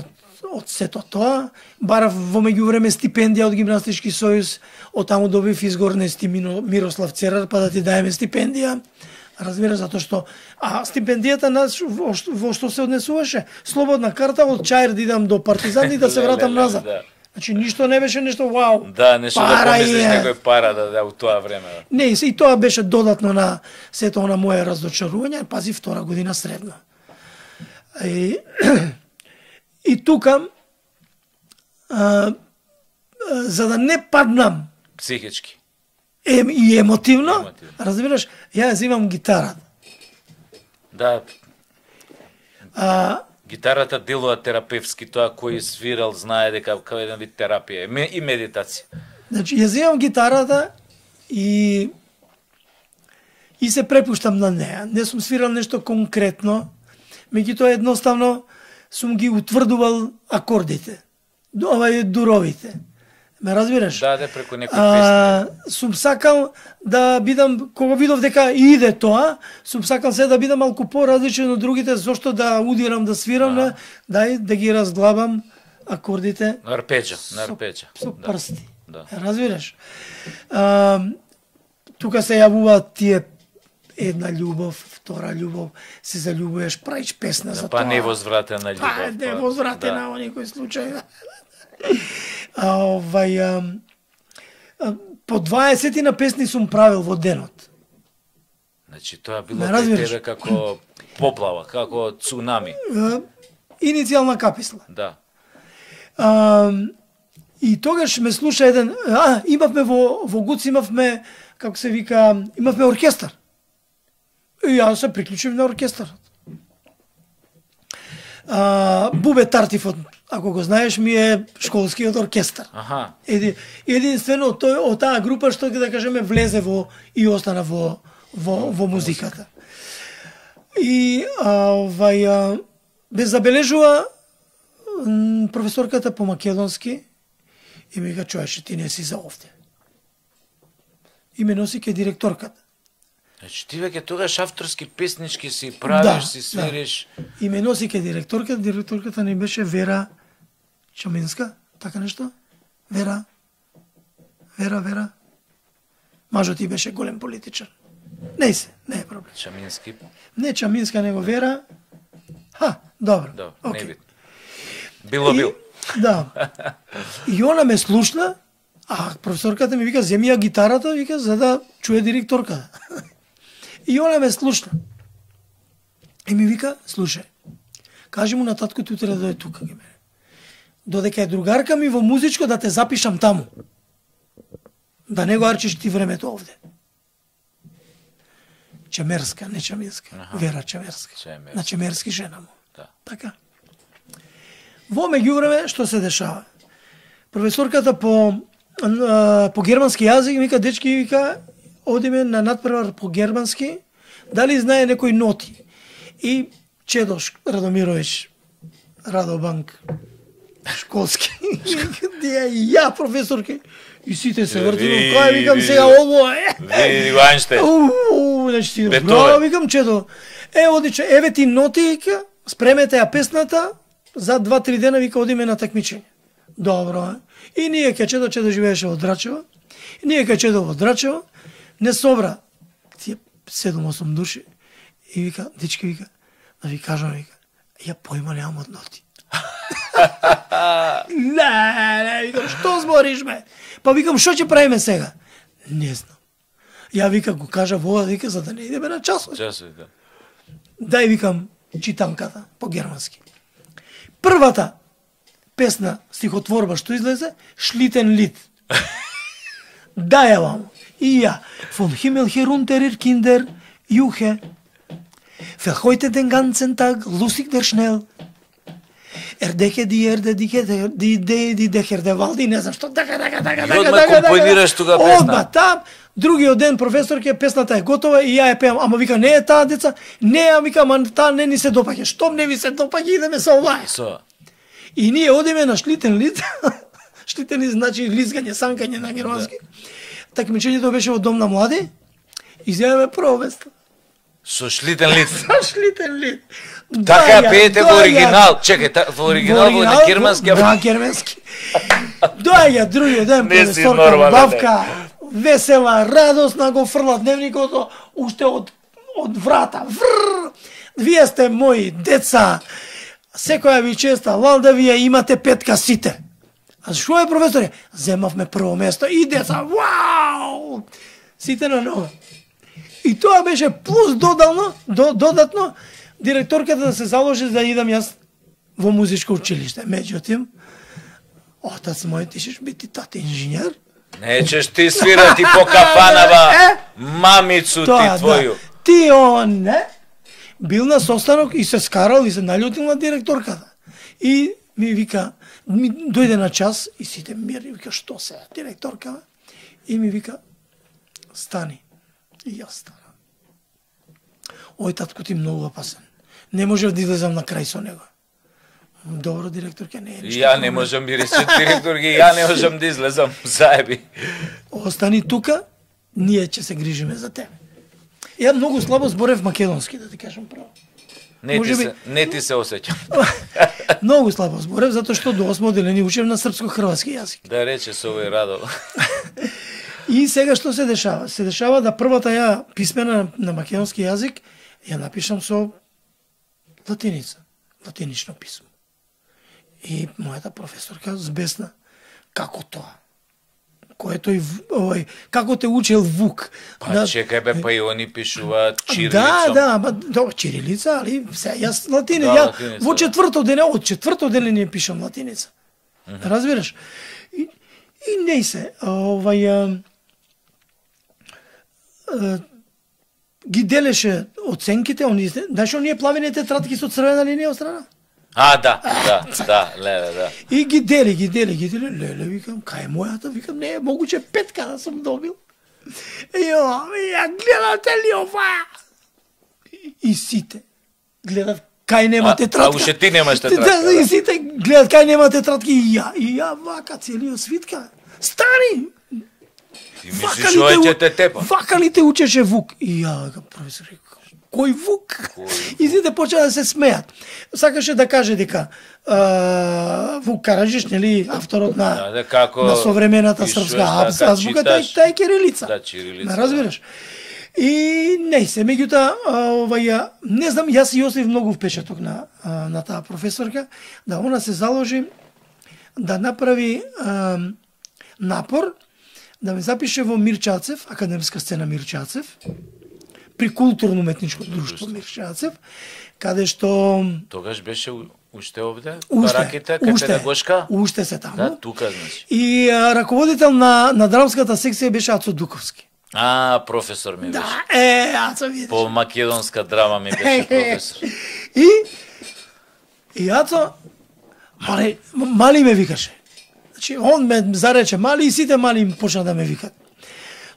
од сето тоа, барав во меѓувреме стипендија од Гимнастички сојуз, од таму добив изгорнести Мирослав Церар, па да ти даеме стипендија. Разбира, затоа што стипендијата во што се однесуваше? Слободна карта од Чаир да идам до Партизан и да се вратам назад. Значи ништо не беше нешто вау. Да, нешто да помислиш некој пара да у тоа време. Не, и тоа беше додатно на сето на моја раздочарување, пази 2 година средна. И тука, за да не паднам психички и емотивно, разбираш, ја взимам гитарата. Да. Гитарата делува терапевски, тоа кој свирал знае дека како еден вид терапија и медитација. Значи, ја взимам гитарата и се препуштам на неа. Не сум свирал нешто конкретно, меѓутоа едноставно сум ги утврдувал акордите, дуровите. Ме разбираш? Да, преку некој песни. Сум сакал да бидам, кога видов дека иде тоа, сум сакал се да бидам малку поразличен од другите, зошто да удирам, да свирам, да ги разглабам акордите. На арпеджа. Со прсти. Да. Разбираш? Тука се јавуваат тие една љубов, втора љубов, се заљубуваш, правиш песна за тоа. Па невозвратена љубов. Невозвратена во некој случај. По 20 на песни сум правил во денот. Значи тоа било кај тебе како поплава, како цунами. Иницијална каписла. Да. И тогаш ме слуша еден, имавме во ГУЦ имавме, како се вика, имавме оркестар. И јас се приклучив на оркестарот. Бубе Тартифот, ако го знаеш, ми е школскиот оркестар. Единствено тој од таа група што да кажеме влезе и остана во музиката. И без забележува професорката по македонски и ми га, човече, ти не си за овде. И ме носи ке директорката. Значи ти веќе тогаш авторски песнички си правиш, си свириш. Да. И ме носи ке директорката не беше Вера Чаминска, така нешто? Вера. Мажот ти беше голем политичар. Не е проблем. Чамински? Не Чаминска, него Вера. Добро. Не бит. Бил. Да. И она ме слушна, а професорката ми вика, земи ја гитарата, вика, за да чуе директорката. И она ме слушна. И ми вика, слушај, кажи му на татко ти утре да дојде тука ке мене. додека е другарка ми во музичко да те запишам таму. Да не го арчиш ти времето овде. Чемерска, не Чаминска. Вера Чемерска. На Чемерски жена му. Да. Така. Во меѓувреме што се дешава? Професорката по германски јазик вика, дечки, вика, одиме на надпревар по германски, дали знае некои ноти. И Чедош Радомирович, Радобанк, школски, и ја професорке, и сите се вртиме, кај викам сега ово е. Види го Ајнштејн. Значи си браво, викам Чедо. Одиче, еве ти ноти, вика, спремете ја песната, за 2-3 дена вика одиме на такмичење. Добро, и ние кај Чедо живееше во Драчево, и ние кај Чедо во Драчево, не собра тие 7-8 души, и вика, дечки, вика, да ви кажам, вика, ја појма немам од ноти. Не, викам, што збориш, бе? Па викам, што ќе правиме сега? Не знам. Ја вика, го кажа во, вика, за да не идеме на часот. Часот, да. Дај, викам, читанката по германски. Првата песна, стихотворба што излезе, Шлитен лид. Дај ја вам. И ја. Von Himmel herunter ihr Kinder, Juche. Verheute den ganzen Tag, lustig der schnell. Decke die Erde, die Decher der Wald, не знам што, така. И одма компонираш тога песна. Одма там, другиот ден професорке, песната е готова и ја ја пеам, ама вика, не е таа деца, не, вика, ама таа не ни се допаѓа. Штом не ви се допаѓа, идеме со оваа. И ние одиме на Шлитен лид. Шлитен лид значи лизгање, санкање на германски. Такмичењето беше во Дом на млади, изјаваме прво место. Со Шлитен лид. Со Шлитен лид. Така ја пеете во оригинал. Чекај, во оригинал во на германски. Да, германски. Доаѓа другиот ден професорка Бавка, весела, радосна, го фрла дневникот уште од врата. Вие сте мои деца. Секоја ви честа, валда вие имате петка сите. А што е, професоре? Земавме прво место и деца, вау! Сите на нога. И тоа беше плюс додатно, директорката да се заложи да идам јас во музичко училиште. Меѓутоа, отац мој, ти шеш бити тата инженер? Нечеш ти свирати по кафанава, мамицу ти твоју. Ти он, не? Бил на состанок и се скарал и се наљутил на директорката. И ми вика, ми дојде на час и сите мирни, вика, што се, директорка? И ми вика, стани. И јас станам. Ој, татко ти многу опасен. Не можев да излезам на крај со него. Добро, директорке, не е ништо. Ја не можам, мирише, директорке, ја не можам да излезам, заеби. Остани тука, ние ќе се грижиме за тебе. Ја многу слабо зборев македонски, да ти кажам право. Не ти се осеќам. Многу слабо зборев, затоа што до 8 одделение учев на српско-хрватски јазик. Да рече со овој Радо. И сега што се дешава? Се дешава да првата ја писмена на македонски јазик ја напишам со латиница, латинично писмо. И мојата професорка збесна. Како тоа? Кој е тој овој, како те учел Вук? Па чекај бе, па и они пишуваат чирилицом. Да, чирилица, али се јас латиница. Ја во четврто дене, од четврто дене не пишам латиница. Разбираш? И не се, ги делеше оценките, знаеш оние плавени тетрадки со црвена линија од страна? Да, леле, да. И ги дели, леле, викам, кај е мојата, викам, не е могуче 5 да сум добил. Ја гледате ли ова? И сите гледат кај нема тетрадка. А уште ти немаш тетрадка. И сите гледат кај нема тетрадки и ја вака целиот свитка. Стани! Ти мислиш ова ќе те тепа? Вака ли те учеше Вук? И ја, професор, кој Вук? И сите почеа да се смеат. Сакаше да каже дека Вук Караджиш, нели, авторот на современата српска азбука, таа е кирилица. Да, чирилица. Разбираш? И не се, меѓутоа, не знам, јас и осив многу впечаток на таа професорка, да она се заложи да направи напор, да ме запише во Мирчацев, академска сцена Мирчацев, при културно-уметничко друштво Мирчацев, каде што... Тогаш беше Уште овде? Уште, Караките, кај уште, педагошка? уште се таму. Да, тука значи. И раководител на драмската секција беше Ацо Дуковски. Професор ми беше. Да, Ацо видиш. По македонска драма ми беше професор. И Ацо, мали ме викаше. Значи, он ме зарече мали и сите мали им почна да ме викат.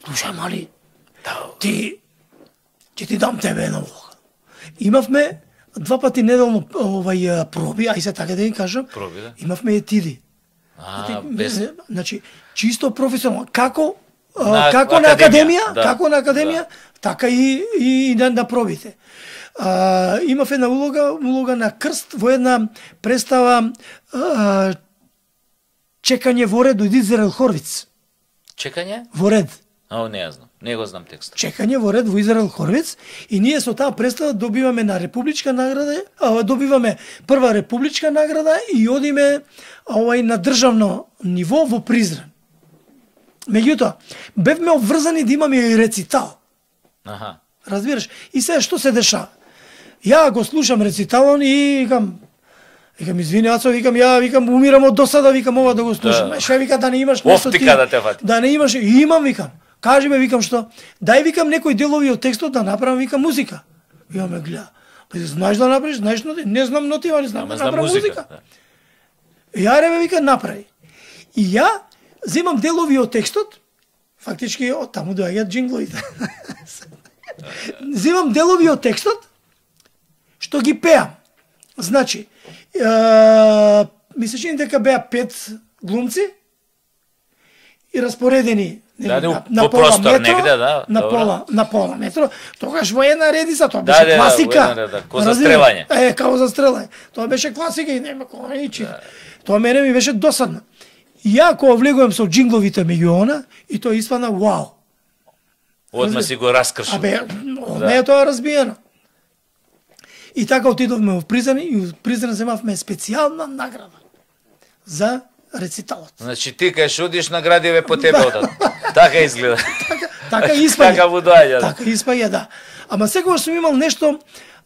Слушај, мали, ти дам тебе една улога. Имавме 2 пати неделно проби, ај се така да ги кажам. Проби, да. Имавме етиди. Значи, чисто професионално. Како на академија, како на академија, така и на пробите. Имав една улога на крст во една представа Чекање во ред од Израел Хорвиц. Чекање? Во ред. Не ја знам. Не го знам текстот. Чекање во ред во Израел Хорвиц и ние со таа представа добиваме на републичка награда, добиваме прва републичка награда и одиме на државно ниво во Призрен. Меѓутоа, бевме обврзани да имаме и рецитал. Аха. Разбираш? И сега што се дешава? Ја го слушам рециталон и викам, извини, Ацо, викам, умирам од досада, викам, ова да го слушам. Ше, вика, да не имаш нешто ти. Офтика да те фати. Да не имаш, и имам, викам. Кажи ме, викам, што? Дај, викам, некои делови од текстот да направам, викам, музика. Ја ме гледа. Знаеш да направиш, знаеш ноти? Не знам нотива, не знам да направам музика. Ја ребе, вика, направи. И ја земам делови од текстот, фактички од таму доаѓаат джингловите. Земам делови од текстот, што ги пеам. Значи, ми се чини дека беа 5 глумци и распоредени на пола метро, на пола метро, тогаш во една редица, тоа беше класика. Ко за стрелање. Као за стрелање. Тоа беше класика и нема кој ничи. Тоа мене ми беше досадно. И ја кога влегувам со джингловите меѓу она, и тоа испадна вау. Одма си го раскршил. Не е тоа разбиено. И така отидовме во Призрен и во Призрен земавме специјална награда за рециталот. Значи ти кај шудиш наградиве по тебе одат. Така изгледа. Така испаѓа. Така будоаѓа. Така испаѓа, да. Ама секогаш сум имал нешто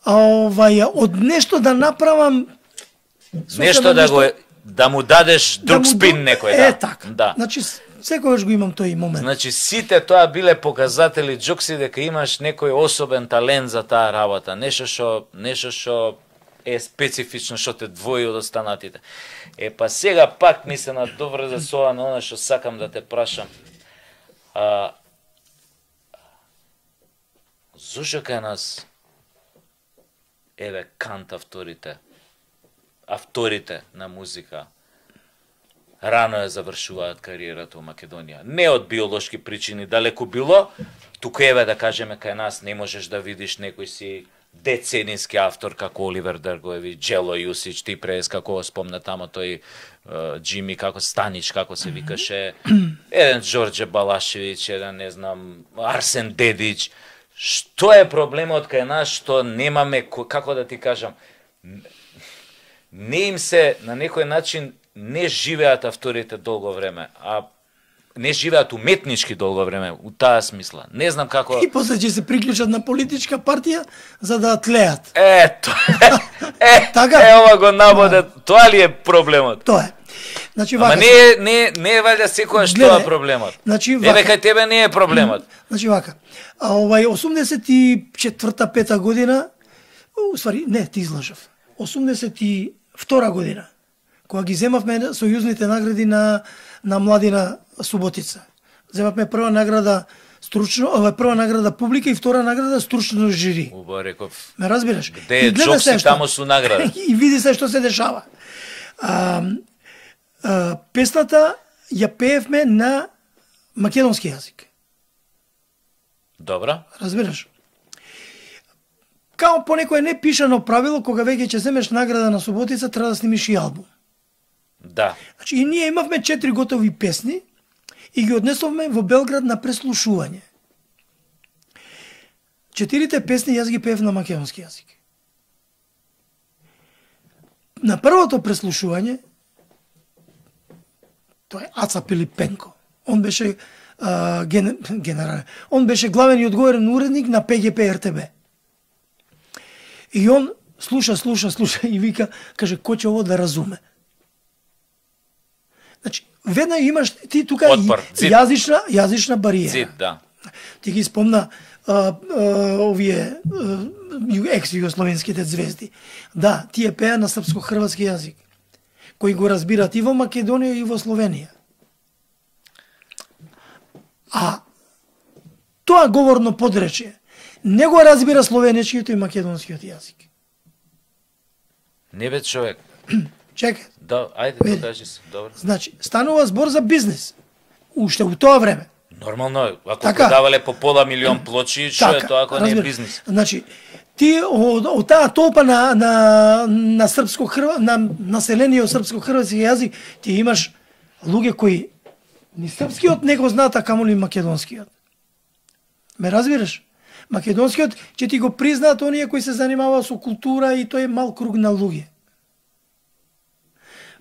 од нешто да направам нешто да му дадеш друг спин некој, да. Така. Да. Значи секогаш го имам тој момент. Значи сите тоа биле показатели Џокси дека имаш некој особен талент за таа работа, нешто што е специфично што те двои од останатите. Па сега пак ми се надоврза со ова на она што сакам да те прашам. Зошто кај нас Кант авторите на музика рано ја завршуваат кариерата во Македонија. Не од биолошки причини, далеку било, туку да кажеме кај нас не можеш да видиш некој си деценински автор како Оливер Дргоевич, Джело Јусич, ти прес како спомна тамо тој Джими, како Станич, како се викаше, еден Џорџе Балашевиќ, еден, не знам, Арсен Дедич. Што е проблемот кај нас што немаме, како да ти кажам, не им се на некој начин не живеат авторите долго време, а не живеат уметнички долго време, у таа смисла. Не знам како... И после ќе се приклучат на политичка партија за да тлеат. Така? Ова го набоде, тоа ли е проблемот? Тоа е. Значи, ама не е валја секојаш тоа проблемот. Значи, кај тебе не е проблемот. Значи вака, 84-5 година, уствари, не, ти излажав, 82 година, кога ги земавме сојузните награди на Младина Суботица. Земавме прва награда стручно, прва награда публика и втора награда стручно жири. Убаво реков. Ме разбираш? Де е Џокси таму су награда. И види се што се дешава. Песната ја пеевме на македонски јазик. Добра. Разбираш? Као по некое непишано правило, кога веќе ќе земеш награда на Суботица, треба да снимиш и албум. Да. Значи, и ние имавме 4 готови песни и ги однесовме во Белград на преслушување. 4 песни јас ги пеев на македонски јазик. На првото преслушување, тоа е Аца Пилипенко. Он беше он беше главен и одговорен уредник на ПГП РТБ. И он слуша и вика, каже, кој ќе ово да разуме? Значи, веднага имаш ти тука Отпор, јазична бариера. Цит, да. Ти ги спомна овие екс-југословенските звезди. Да, тие пеа на српско-хрватски јазик, кои го разбират и во Македонија и во Словенија. А тоа говорно подречие не го разбира словенечкиот и македонскиот јазик. Не бе човек. Чекай. Да, ајде, кажи се, добро. Значи, станува збор за бизнес. Уште у тоа време. Нормално е, ако Така. продавале по пола милион плочи, што е тоа ако не е бизнес? Значи, ти од таа толпа на српско на население од српско-хрватски јазик, ти имаш луѓе кои ни српскиот не го знаат, а камоли македонскиот. Ме разбираш? Македонскиот ќе ти го признаат оние кои се занимаваат со култура и тој е мал круг на луѓе.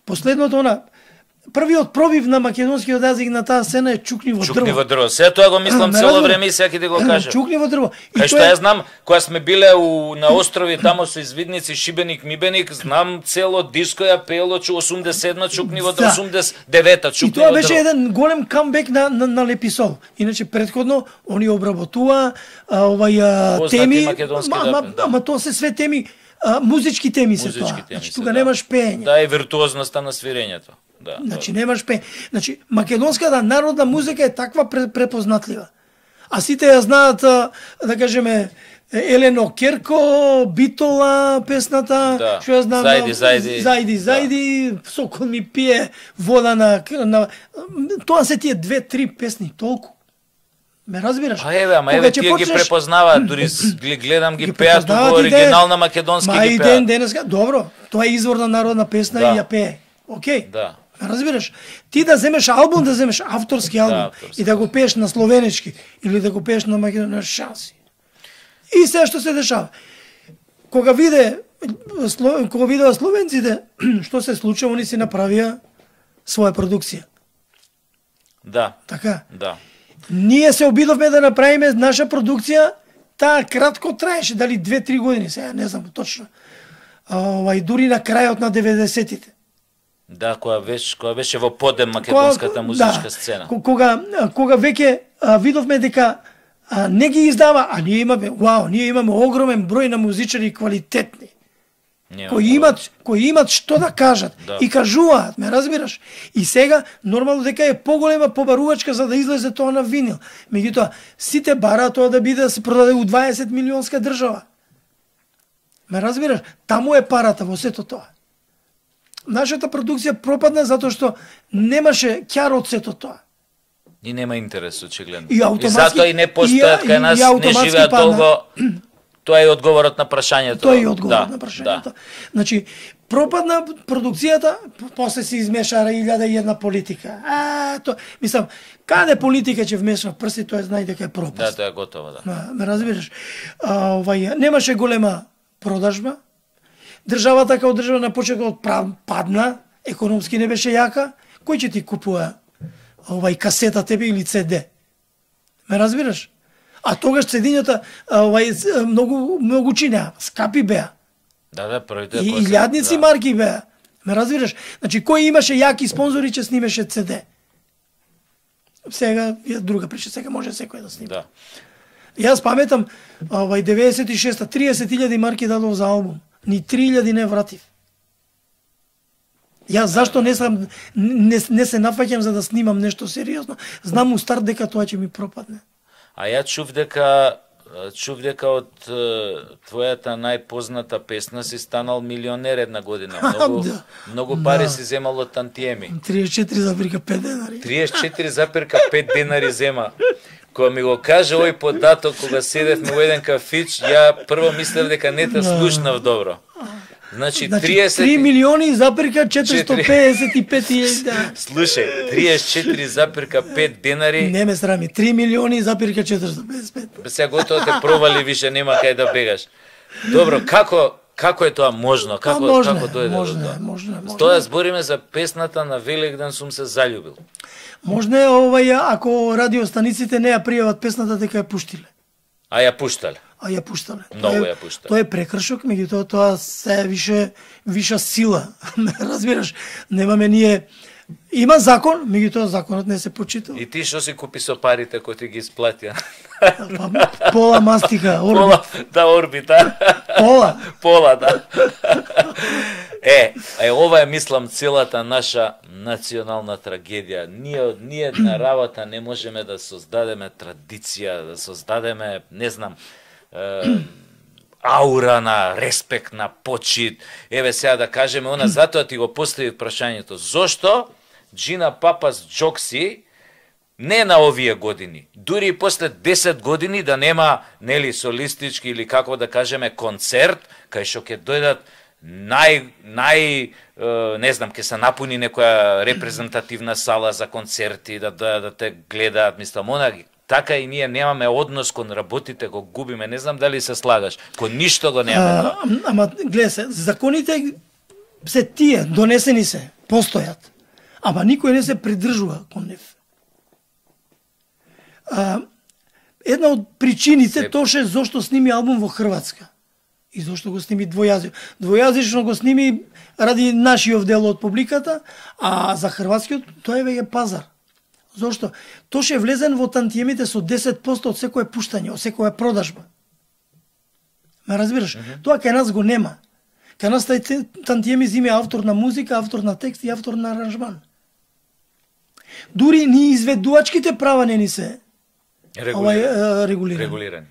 Последното првиот пробив на македонскиот јазик на таа сцена е Чукниво дрво. Чукниво дрво. Се тоа го мислам цело време и сега ќе ти го кажам. Чукниво дрво. Кај што ја знам, кога сме биле на острови тамо со извидници Шибеник, Мибеник, знам цело диско ја пеело 87-та Чукниво дрво, 89-та Чукниво дрво. И тоа беше еден голем камбек на Леписол. Иначе претходно они обработува теми, ама тоа се све теми, музички теми се тоа. Значи тука немаш пеење. Да, и виртуозноста на свирењето. Да, значи немаш значи македонската народна музика е таква препознатлива. А сите ја знаат, да кажеме, Елено Керко, Битола, песната, што ја знам, Зајди, Сокол ми пие вода на тоа се тие 2-3 песни, толку. Ме разбираш? А еве, тие ги препознаваат, дури гледам ги пеат во оригинална македонски ги пеат. Ма денеска, добро, тоа е изворна народна песна и ја пее. Океј. Да. Разбираш? Ти да земеш албум, да земеш авторски албум и да го пееш на словенечки или да го пееш на македонски, шанси. И се што се дешава. Кога видеа словенците што се случува, они си направија своја продукција. Да. Така? Да. Ние се обидовме да направиме наша продукција, таа кратко траеше, дали 2-3 години, сега не знам точно. Дури на крајот на 90-тите. Да, кога беше во подем македонската музичка сцена. Кога веќе видовме дека не ги издава, а ние имаме огромен број на музичари квалитетни, кои имат што да кажат и кажуваат, ме разбираш? И сега нормално дека е поголема побарувачка за да излезе тоа на винил. Меѓутоа сите бараат тоа да биде да се продаде у 20 милионска држава. Ме разбираш? Таму е парата во сето тоа. Нашата продукција пропадна затоа што немаше ќар од сето тоа. И нема интерес, очигледно. И затоа и не постојат кај нас, не живеат долго. Тоа е одговорот на прашањето. Тоа е одговорот на прашањето. Значи, пропадна продукцијата, после се измеша 1001 политика. Мислам, каде политика ќе вмешва прси, тоа знае дека е пропаст. Да, тоа е готово, да. Ме разбираш? Немаше голема продажба. Државата како држава на почетокот падна, економски не беше јака. Кој ќе ти купува касета тебе или CD? Ме разбираш? А тогаш CD-њата многу чинеа, скапи беа. Да, првите и илјадници марки беа. Ме разбираш? Значи кој имаше јаки спонзори ќе снимеше CD. Сега е друга причина, сега може секој да снима. Да. Јас паметам 96-та 30.000 марки дадов за албум. Ни 3.000 не вратив. Јас зашто не се нафаќам за да снимам нешто сериозно. Знам у старт дека тоа ќе ми пропадне. А ја чув дека од твојата најпозната песна си станал милионер една година. Многу пари си земал од тантиеми. 34,5 денари. 34,5 денари зема. Кога ми го каже овој податок, кога седевме во еден кафич, ја прво мислев дека не те слушнав добро. Значи 3 милиони запирка 455.000. Слушај, 34,5 денари. Не ме срами, 3 милиони запирка 455. Сега готово те провали, више нема кај да бегаш. Добро, како е тоа можно? Како дојде до тоа? Можно. Тоа збориме за песната на Великден сум се заљубил. Можно е ако радиостаниците не ја пријават песната дека ја пуштиле. А ја пуштале? а ја пуштале. Многу ја пуштале. Тоа е прекршок, меѓутоа тоа се виша сила. Разбираш, немаме ние има закон, меѓутоа законот не се почитува. И ти што си купи со парите кои ти ги исплатија? Пола мастика, орбит. Пола, да, орбита. Пола, да. Ова е, мислам, целата наша национална трагедија. Ние на работа не можеме да создадеме традиција, да создадеме, не знам, аура на респект, на почит. Еве сега да кажеме, она затоа ти го постави прашањето. Зошто Джина Папас Джокси не на овие години, дури и после 10 години да нема, нели, солистички или како да кажеме концерт, кај што ќе дојдат не знам, ќе се напуни некоја репрезентативна сала за концерти, да те гледаат, мислам, така и ние немаме однос кон работите, го губиме, не знам дали се слагаш, кон ништо го немаме. Ама, гледа се, законите се тие, донесени се, постојат, ама никој не се придржува кон нив. Една од причините тоше зошто сними албум во Хрватска и зошто го сними двојазично. Двојазично го сними ради нашиот дел од публиката, а за хрватскиот тоа е веќе пазар. Зошто? Тоше е влезен во тантиемите со 10% од секое пуштање, од секоја продажба. Ме разбираш? Тоа кај нас го нема. Кај нас тај тантиеми зиме автор на музика, автор на текст и автор на аранжман. Дури ни изведувачките права не ни се регулирани.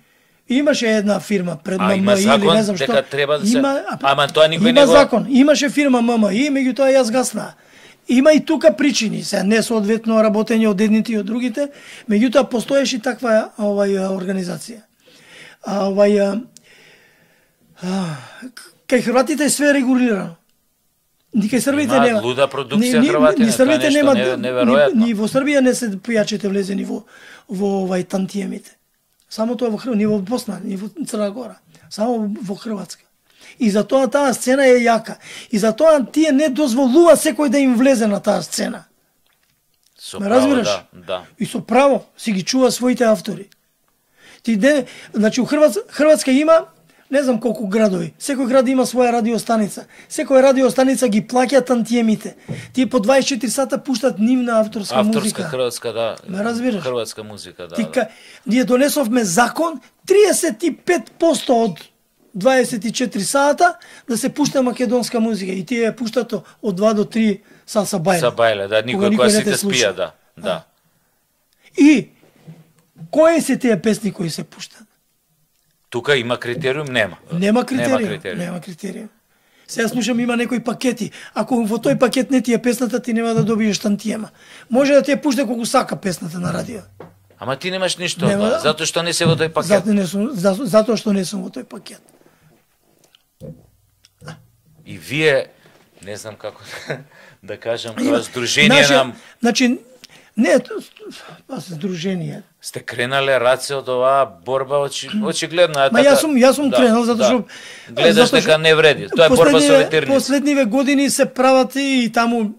Имаше една фирма пред ММИ или не знам што. Треба да се... Ама тоа никој не го... Има закон. Имаше фирма ММИ, меѓутоа ја згасна. Има и тука причини, се несоодветно работење од едните и од другите, меѓутоа постоеше и таква организација. Кај хрватите е све регулирано. Ни кај србите нема. Луда продукција хрватина, тоа нешто неверојатно. Ни во Србија не се пијачите влезени во тантиемите. Само тоа во Хрватска, ни во Босна, ни во Црна Гора, само во Хрватска. И затоа таа сцена е јака. И затоа тие не дозволува секој да им влезе на таа сцена. Ме разбираш? Да. И со право си ги чува своите автори. Значи, у Хрватска има не знам колку градови. Секој град има своја радиостаница. Секоја радиостаница ги плаќа тантиемите. Тие по 24 сата пуштат нивна авторска музика. Авторска хрватска, да. Ме разбираш? Хрватска музика, да. Ние донесовме закон 35% од 24 сата да се пушта македонска музика и тие ја пуштат од 2 до 3 са бајле. Са бајле, да, никој сите спија, да. И кои се тие песни кои се пуштат? Тука има критериум? Нема. Нема критериум. Сега слушам, има некои пакети. Ако во тој пакет не ти е песната, ти нема да добиеш тантиема. Може да ти ја пушта колку сака песната на радио. Ама ти немаш ништо, затоа што не се во тој пакет. Затоа што не сум во тој пакет. И вие, не знам како да кажам, тоа здружение нам... Значи, не, здружение. Сте кренале раце од оваа борба, очигледно е така. Ма јас сум кренал, затоа што... Гледаш дека не вреди, тоа е борба со ветерници. Последниве години се прават и таму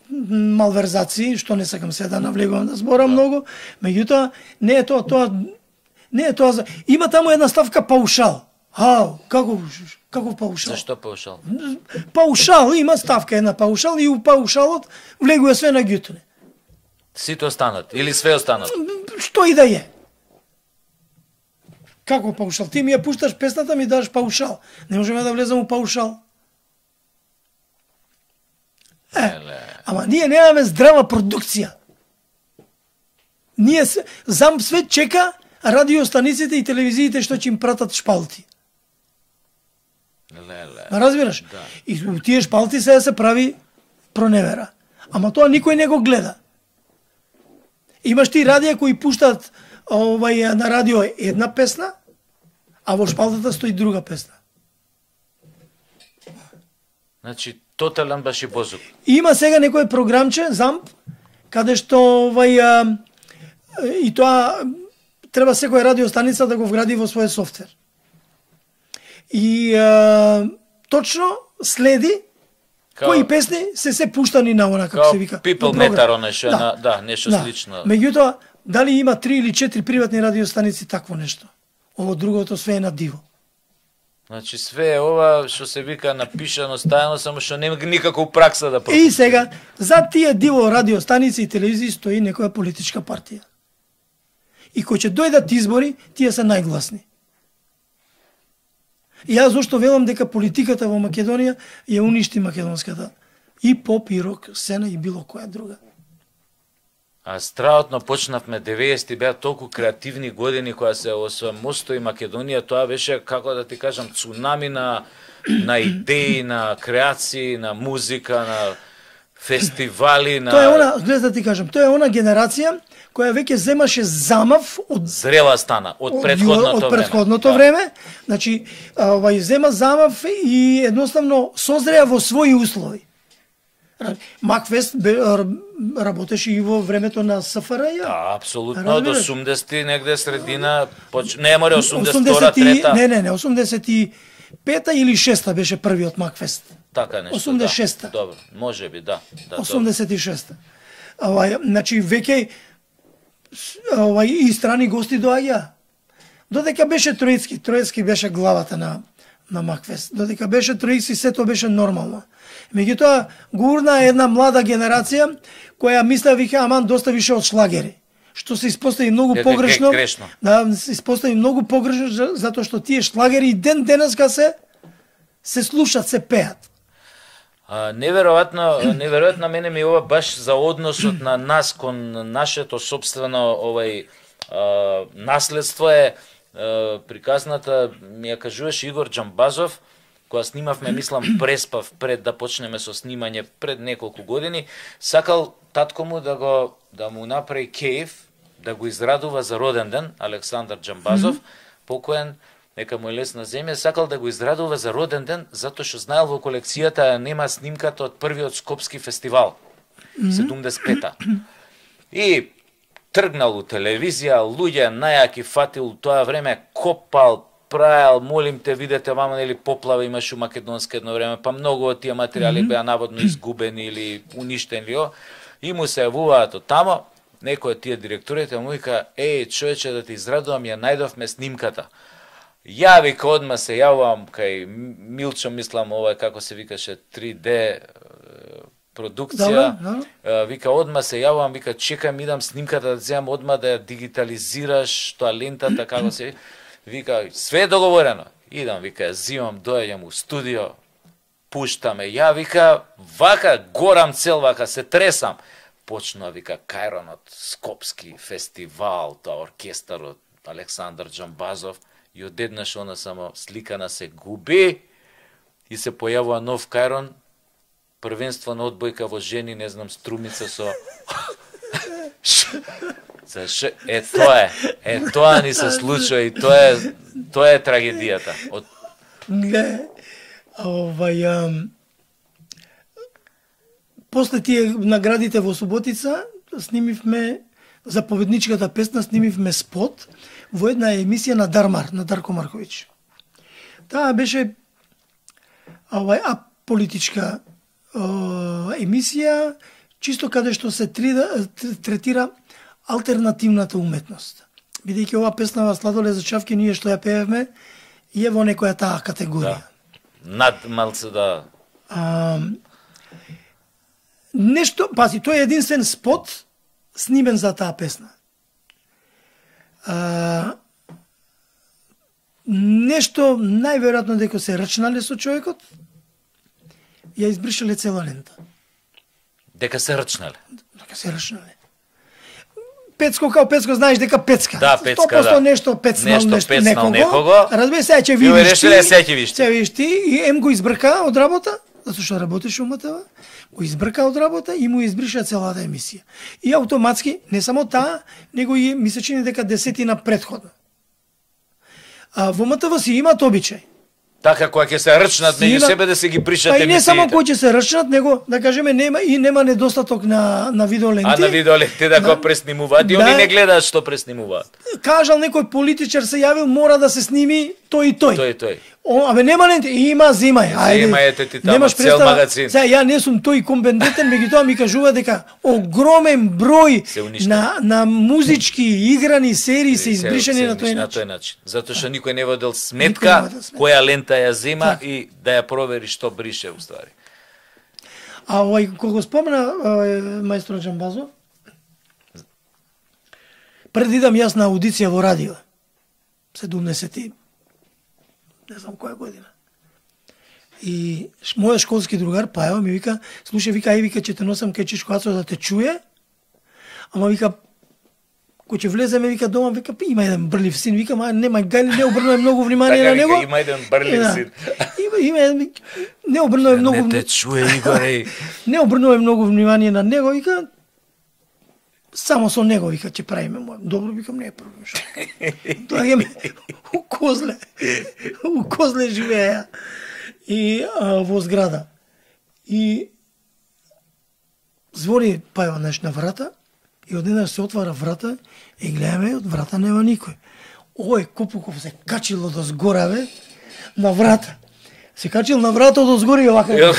малверзации, што не сакам се да навлегувам да зборам многу, меѓутоа, не е тоа, има таму една ставка паушал. Каков паушал? Зашто паушал? Паушал, има ставка една паушал и у паушалот влегува све на ѓутне. Сите останат или све останат? Што и да е. Како паушал? Ти ми ја пушташ песната, ми даш паушал. Не можеме да влезам у паушал. Ама ние немаме здрава продукција. Ние зам свет чека радиостаниците и телевизиите што ќе им пратат шпалти. Разбираш? Да. И тие шпалти се прави проневера. Ама тоа никој не го гледа. Имаш ти радија кои пуштат на радио една песна, а во шпалтата стои друга песна. Значи, тотален баш бозук. Има сега некој програмче, ЗАМП, каде што и тоа треба секоја радиостаница да го вгради во свој софтвер. И точно следи кои песни се пуштани на она, како се вика. People Meter, нешто слично. Меѓутоа, дали има 3 или 4 приватни радиостаници такво нешто? Ово другото све е на диво. Значи све е ова што се вика напишано, стајано, само што нема никако пракса да И сега, за тие диво радиостаници и телевизии стои некоја политичка партија. И кој ќе дојдат избори, тие се најгласни. И јас зашто велам дека политиката во Македонија ја уништи македонската и поп, и рок, сцена и било која друга. А страотно почнавме 90-ти, беа толку креативни години која се осамостои Македонија, тоа беше, како да ти кажам, цунами на идеи, на креации, на музика, на фестивали, на... Тоа е она, гледа да ти кажам, тоа е она генерација која веќе земаше замав од зрела стана од претходното време. Значи, зема замав и едноставно созреа во своји услови. Макфест работеше и во времето на СФРЈ. Да, апсолутно, од 80-ти негде средина, не море 82-та, 3-та. Не, 85-та или 6-та беше првиот Макфест. Така нешто, 86-та. Добро, може би, да. 86-та. Значи, веќе и страни гости доаѓа. Додека беше Троицки беше главата на Макфест. Додека беше Троицки, сето беше нормално. Меѓутоа, гурна една млада генерација која мисля вика, аман, доста више од шлагери. Што се испостави многу погрешно. Да, се испостави многу погрешно, затоа што тие шлагери и ден денеска се слушат, се пеат. Неверојатно мене ми ова баш за односот на нас кон нашето собствено наследство е приказната, ми ја кажуваше Игор Џамбазов, кога снимавме, мислам, Преспав пред да почнеме со снимање пред неколку години, сакал татко му да му направи кејф, да го израдува за роден ден, Александар Џамбазов, покоен, нека му е лесна земја, сакал да го израдува за роден ден, затоа што знаел во колекцијата нема снимката од првиот Скопски фестивал, 75-та. И тргнал у телевизија, луѓе најаки фатил тоа време, копал, прајал, молим те, видете, мама, нели поплава имаше у Македонска едно време, па многу од тие материјали беа наводно изгубени или уништени, и му се јавуваат од тамо, некој од тие директорите му вика, човече, да те израдувам, ја најдовме снимката. Ја вика одма се јавувам кај Милчо, мислам, ова како се викаше 3D продукција. Вика одма се јавувам, вика чекам, идам снимката да земам одма да ја дигитализираш, тоа лентата како се вика, све е договорено. Идам, вика, ја зимам, доаѓам у студио, пуштаме. Ја вика, вака горам цел, вака се тресам. Почнува, вика, Кајронот, Скопски фестивал, тоа оркестарот Александар Џамбазов, и одеднаш она само сликана се губи и се појавува нов Кајрон, првенство на одбојка во жени, не знам, Струмица со... Тоа ни се случува и тоа е трагедијата. После тие наградите во Суботица, снимивме заповедничката песна, снимивме спот во една емисија на Дармар, на Дарко Марковиќ. Таа беше аполитичка емисија, чисто каде што се третира алтернативната уметност. Бидејќи ова песна Сладоле за чавки, ние што ја пеевме, е во некоја таа категорија. Над малце да... Нешто, пази, тој е единствен спот снимен за таа песна. Нешто најверојатно дека се рачнале со човекот, ја избришале цела лента. Дека се рачнале? Дека се рачнале. Пецко као Пецко, знаеш дека пецка. Да, пецка, 100% нешто пецнал некого. Разбери, сега ќе видиш ти. Ќе видиш ти и ем го избрка од работа, затоа што работеше УМТВ, го избрка од работа и му избриша целата емисија. И автоматски, не само таа, него и ми се чини дека десетина претходно. Во МТВ си имат обичај. Така, која ќе се рчнат меѓу себе да се ги бришат емисиите. Па и не само кои ќе се рчнат, него, да кажеме, нема недостаток на видеоленти. На видеоленти да го преснимуваат и они не гледаат што преснимуваат. Кажал некој политичар се јавил, мора да се сними тој и тој. Тој и тој. Абе нема ленти, има, земај. Ајде. Земајте ти таму Немаш цел представа. магазин. Сега ја не сум тој компетентен, меѓутоа ми кажува дека огромен број Се уништил. на музички играни серии се избришани на тој начин. начин. Затоа што никој не Никој водел не сметка водел сметка. која лента ја зема Така. и да ја провери што брише уствари. А кога го спомна маестро Джамбазов, пред идам јас на аудиција во радио, 70 не знам која година. И мојот школски другар Пајо ми вика, слушај, вика, вика, ќе те носам кај Чичко да те чуе, ама вика, кој ќе влеземе, вика, дома, вика, има еден брлив син, вика, ма нема гајли, не обрнуваме многу внимание Така на него. вика, има еден брлив син. Има еден, не обрнуваме многу. Не те чуе, Игоре. Не обрнуваме многу внимание на него, вика, само со него, вика, ќе правиме мој. Добро, викам, не е проблем. Доаѓаме у Козле живеја и во зграда. И звони Пајо на врата и одеднаш се отвара врата и гледаме, од врата нема никој. Ој Копуков се качило до згораве на врата. Се качил на врата од озгори и овака.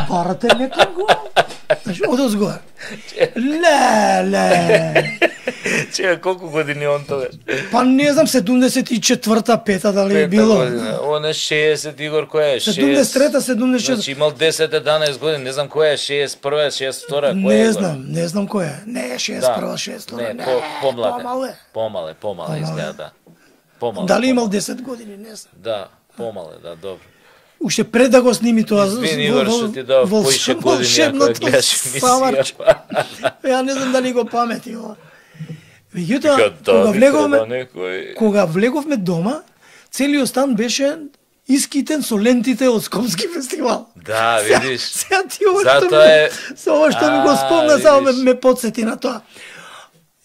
Барате некако. Значи, од озгор. Ле. Чека, колку години он тогаш? Па не знам, 74-та, 5-та дали е било. Он е 60, Игор, која е? 73-та, 76-та. Значи имал 10-11 години, не знам која е, 61-та, 62-та, која е? Не знам која е. Не е 61-та, 62-та. Не, помлад Помале. Помале изгледа, да. Помале. Дали имал 10 години, не знам. Да, помале, да, добро. Уште пред да го сними тоа Извини, Игор, што ти дав поише години, ако гледаш емисија. Ја не знам дали го памети ова. Меѓутоа, да, кога влеговме дома, целиот стан беше искитен со лентите од Скопски фестивал. Да, видиш. Сега ти ова што ми го спомна, само ме подсети на тоа.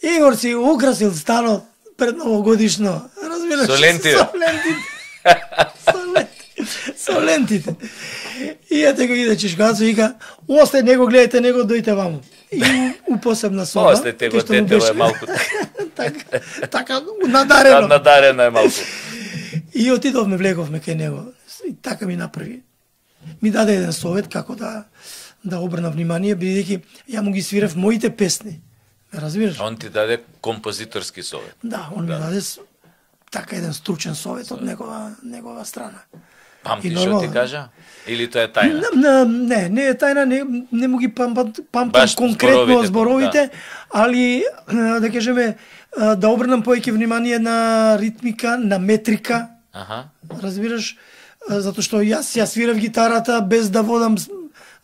Игор си украсил станот пред новогодишно, разбираш? Со лентите. Со лентите. И ете го иде Чичкоацо и вика, остај него, гледајте него, дојте ваму. И у посебна соба. Остајте го, детево е малку. Така, надарено. Надарено е малку. И отидовме, влеговме кај него. И така ми направи. Ми даде еден совет како да обрна внимание, бидејќи ја му ги свирев моите песни. Разбираш? Он ти даде композиторски совет. Да, он ми даде така еден стручен совет од негова страна. Памти што ти кажа? Или тоа е тајна? Не е тајна, не му ги памтам Баш конкретно зборовите, али да кажеме да обрнам повеќе внимание на ритмика, на метрика. Разбираш, затоа што јас ја свирав гитарата без да водам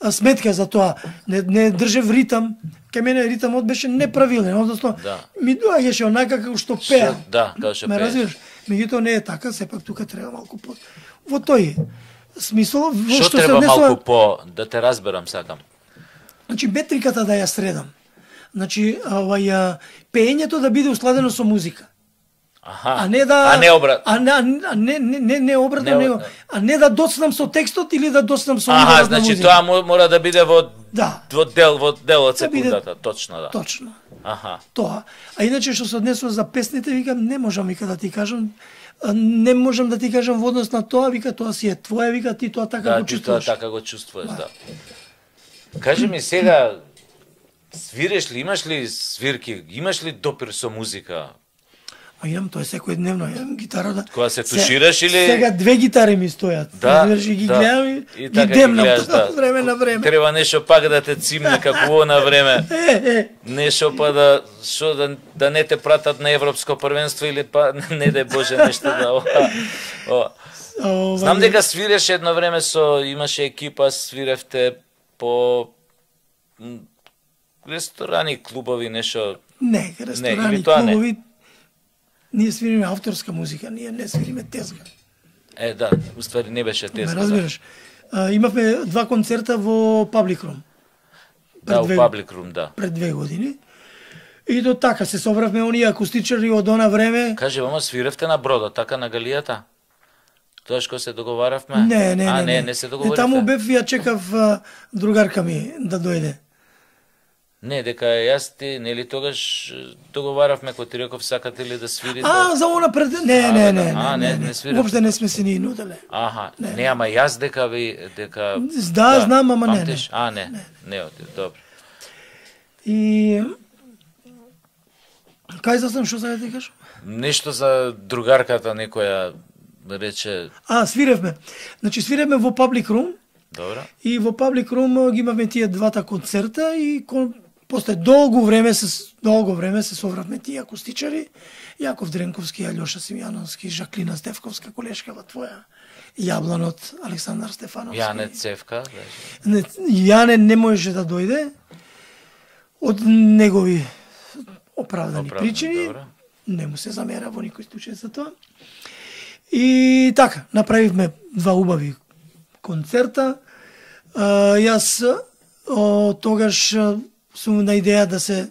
сметка за тоа. Не држев ритам. Кај мене ритамот беше неправилен, односно ми доаѓаше онака како што пеа. Да, како што пееш. Ме разбираш? Меѓутоа не е така, сепак тука треба малку во тој смисол, што треба малку по да те разберам сакам. Значи метриката да ја средам. Значи пеењето да биде усладено со музика. А не обратно него. А не да доцнам со текстот или да доцнам со музика. Значи тоа мора да биде во дел од секундата, точно да. Точно. Тоа. А иначе што се однесува за песните, викам, не можам да ти кажам. Не можам да ти кажам во однос на тоа, вика, тоа си е твоја, вика, ти тоа така го чувствуваш. Да, ти тоа така го чувствуваш, да. Кажи ми сега, свиреш ли, имаш ли свирки, имаш ли допир со музика? Имам, тоа е секојдневно, имам гитара да... Кога се тушираш или... Сега 2 гитари ми стојат. Да, ги гледам и ги така демнам од време на време. Треба нешто пак да те цимне како на време. Нешто па да не те пратат на европско првенство или па не дај Боже нешто да... Знам дека свиреше едно време имаше екипа, свиревте по ресторани, клубови, нешто... Не, ресторани, клубови... Ние свириме авторска музика, ние не свириме тезга. Да, уствари не беше тезга. Разбираш. Имавме 2 концерта во Public Room. Да, во Public Room, да. Пред 2 години. И до така се собравме оние акустичари од она време. Кажи, вама свиревте на бродот, така на галијата? Тоа што се договаравме? Не се договоривте? Таму бев, ја чекав другарка ми да дојде. Не, дека јас ти, нели тогаш договаравме кој ти реков сакате ли да свирите? За она пред... Не свирите. Уопште не сме се ни нуделе. Аха, не, ама јас дека... Да, знам, ама не. Не, добро. И... Кај застан, што сега ти кажам? Нешто за другарката некоја рече... Свиревме. Значи, свиревме во Public Room. Добро. И во Public Room ги имавме тие двата концерта и после долго време се совравме тие акустичари. Јаков Дренковски, Алјоша Симјановски, Жаклина Стефковска, колешкава твоја. Јабланот, Александар Стефановски. Јане Цевка. Јане не можеше да дојде од негови оправдани причини. Добро. Не му се замера во никој случај за тоа. И така, направивме два убави концерта. Јас тогаш сум на идеја да се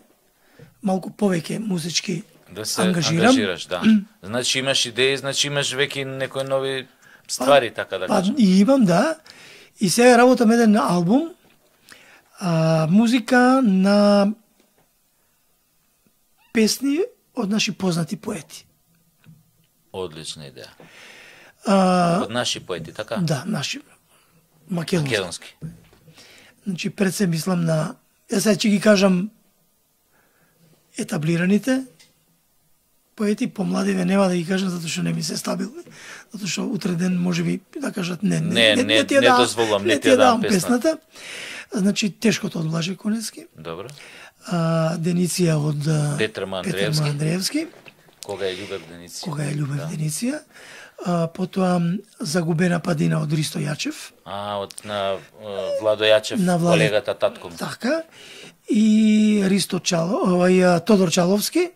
малку повеќе музички да се ангажирам. Ангажираш, да. Значи имаш идеи, значи имаш веќе некои нови ствари, така да кажам. И имам, да. И сега работам еден албум, музика на песни од наши познати поети. Одлична идеја. Од наши поети, така? Да, наши. Македонски. Значи, пред се мислам на... Јас сега ќе ги кажам етаблираните поети, помладиве нема да ги кажам затоа што не ми се стабилни. Затоа што утре ден можеби да кажат не дозволам, не ти ја дам песната. Значи, Тешкото од Блаже Конецки. Добро. Дениција од Петрма Андреевски. Кога е љубев Дениција. Кога е љубев Дениција. Потоа Загубена падина од Ристо Јачев. Од на Владо Јачев, колегата татком. Така. И Тодор Чаловски.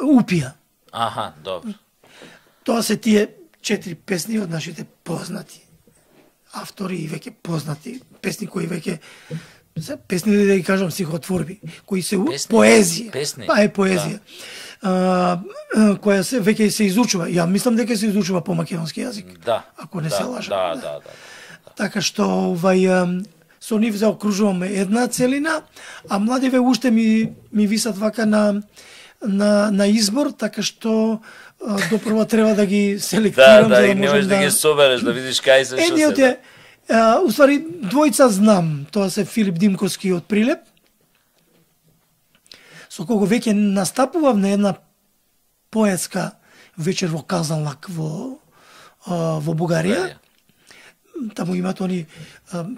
Упија. Аха, добро. Тоа се тие 4 песни од нашите познати автори и веќе познати песни кои веќе песни да ги кажам стихотворби, кои се поезија. Песни. Е поезија. Која се веќе се изучува. Ја мислам дека се изучува по македонски јазик. Да. Ако не се лажам. Да. Така што со нив заокружуваме една целина, а младиве уште ми висат вака на избор, така што допрва треба да ги селектирам за да можам не можеш да ги собереш, да видиш кај се што едниот се. Уствари двојца знам, тоа се Филип Димковски од Прилеп, со кого веќе настапував на една поетска вечер во Казанлак во Бугарија. Таму имат они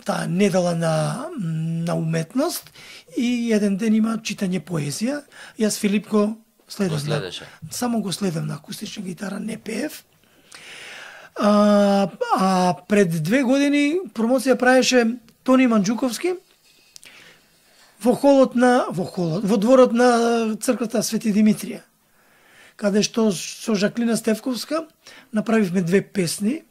таа недела на уметност и еден ден има читање поезија. Јас Филип го следев. Само го следев на акустична гитара, не пеев. Пред 2 години промоција правеше Тони Манџуковски во дворот на црквата Свети Димитрија, каде што со Жаклина Стефковска направивме 2 песни,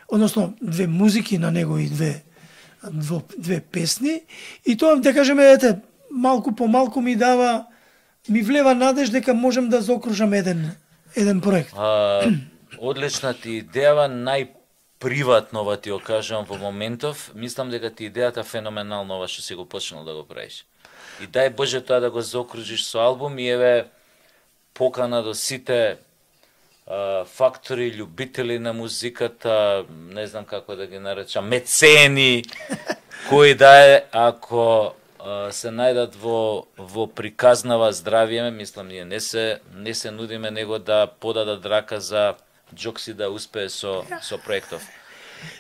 односно 2 музики на него и 2 песни, и тоа да кажеме малку по малку ми влева надеж дека можем да заокружам еден проект. Одлична ти идеја, најприватно ти ја кажам во моментов, мислам дека ти идејата феноменална ова што си го почнал да го правиш. И дај Боже тоа да го заокружиш со албум и еве покана до сите фактори, љубители на музиката, не знам како да ги наречам, мецени, кои ако се најдат во приказнава здравје, мислам ние не се нудиме него да подадат рака за Джокси да успее со проектов.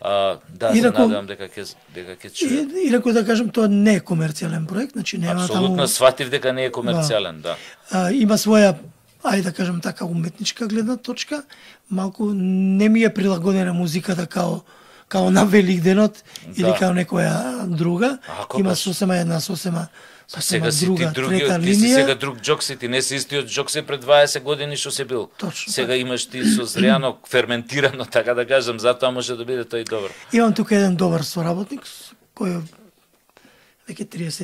Се надевам дека ќе чуе. Инаку да кажам, тоа не е комерцијален проект, значи нема таму... Апсолутно сватив дека не е комерцијален, да. Има своја, ајде да кажам така, уметничка гледна точка, малку не ми е прилагодена музиката као на Великденот или као некоја друга. Има сосема друга, трета линија. Ти си сега друг Джокси, ти не си истиот Джокси пред 20 години што се бил. Точно. Сега имаш ти созряно, ферментирано, така да кажам, затоа може да биде тој добар. Имам тука еден добар соработник, кој веќе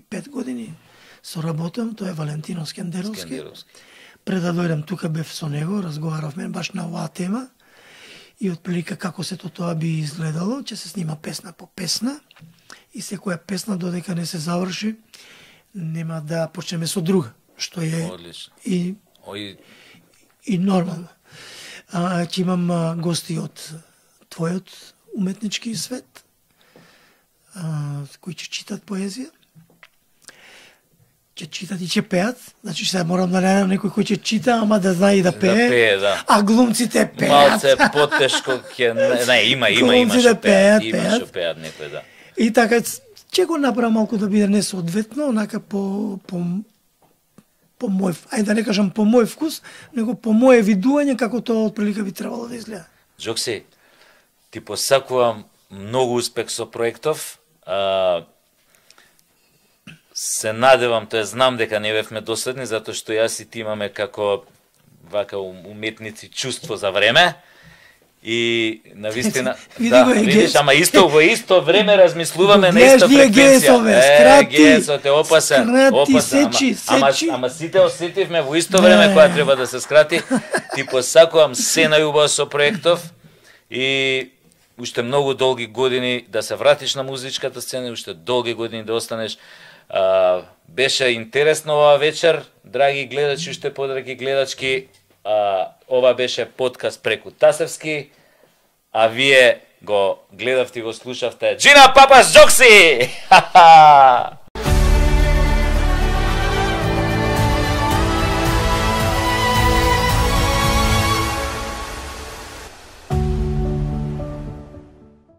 35 години соработам, тој е Валентино Скендеровски. Пред да дојдам тука бев со него, разговаравме баш на оваа тема и отприлика како сето тоа би изгледало, ќе се снима песна по песна и секоја песна додека не се заврши, нема да почнеме со друга, што е Одлично. и нормално. Ќе имам гости од твојот уметнички свет, кои ќе читат поезија, ќе читат и ќе пеат, значи сега морам да најдам некој кој ќе чита, ама да знае и да пее, Да пее, да. А глумците пеат. Малце потешко ќе има Глумците што пеат, има пеат. што пеат некој, да. И така ќе го направам малку да биде несоодветно, онака по мој, ајде да не кажам по мој вкус, него по моje видување како тоа отприлика би требало да изгледа. Джокси, ти посакувам многу успех со проектов. Се надевам, тоа знам дека не бевме доследни, затоа што јас и ти имаме како вака уметници чувство за време. И навистина, да, видиш, ама во исто време размислуваме на иста фреквенција. Гесот е опасен, ама сите осетивме во исто време кога треба да се скрати. Ти посакувам се најубаво со проектов и уште многу долги години да се вратиш на музичката сцена, уште долги години да останеш. Беше интересно оваа вечер, драги гледачи, уште подраги гледачки. Ова беше подкаст преку Тасевски, а вие го гледавте и го слушавте Джина Папаш Джокси!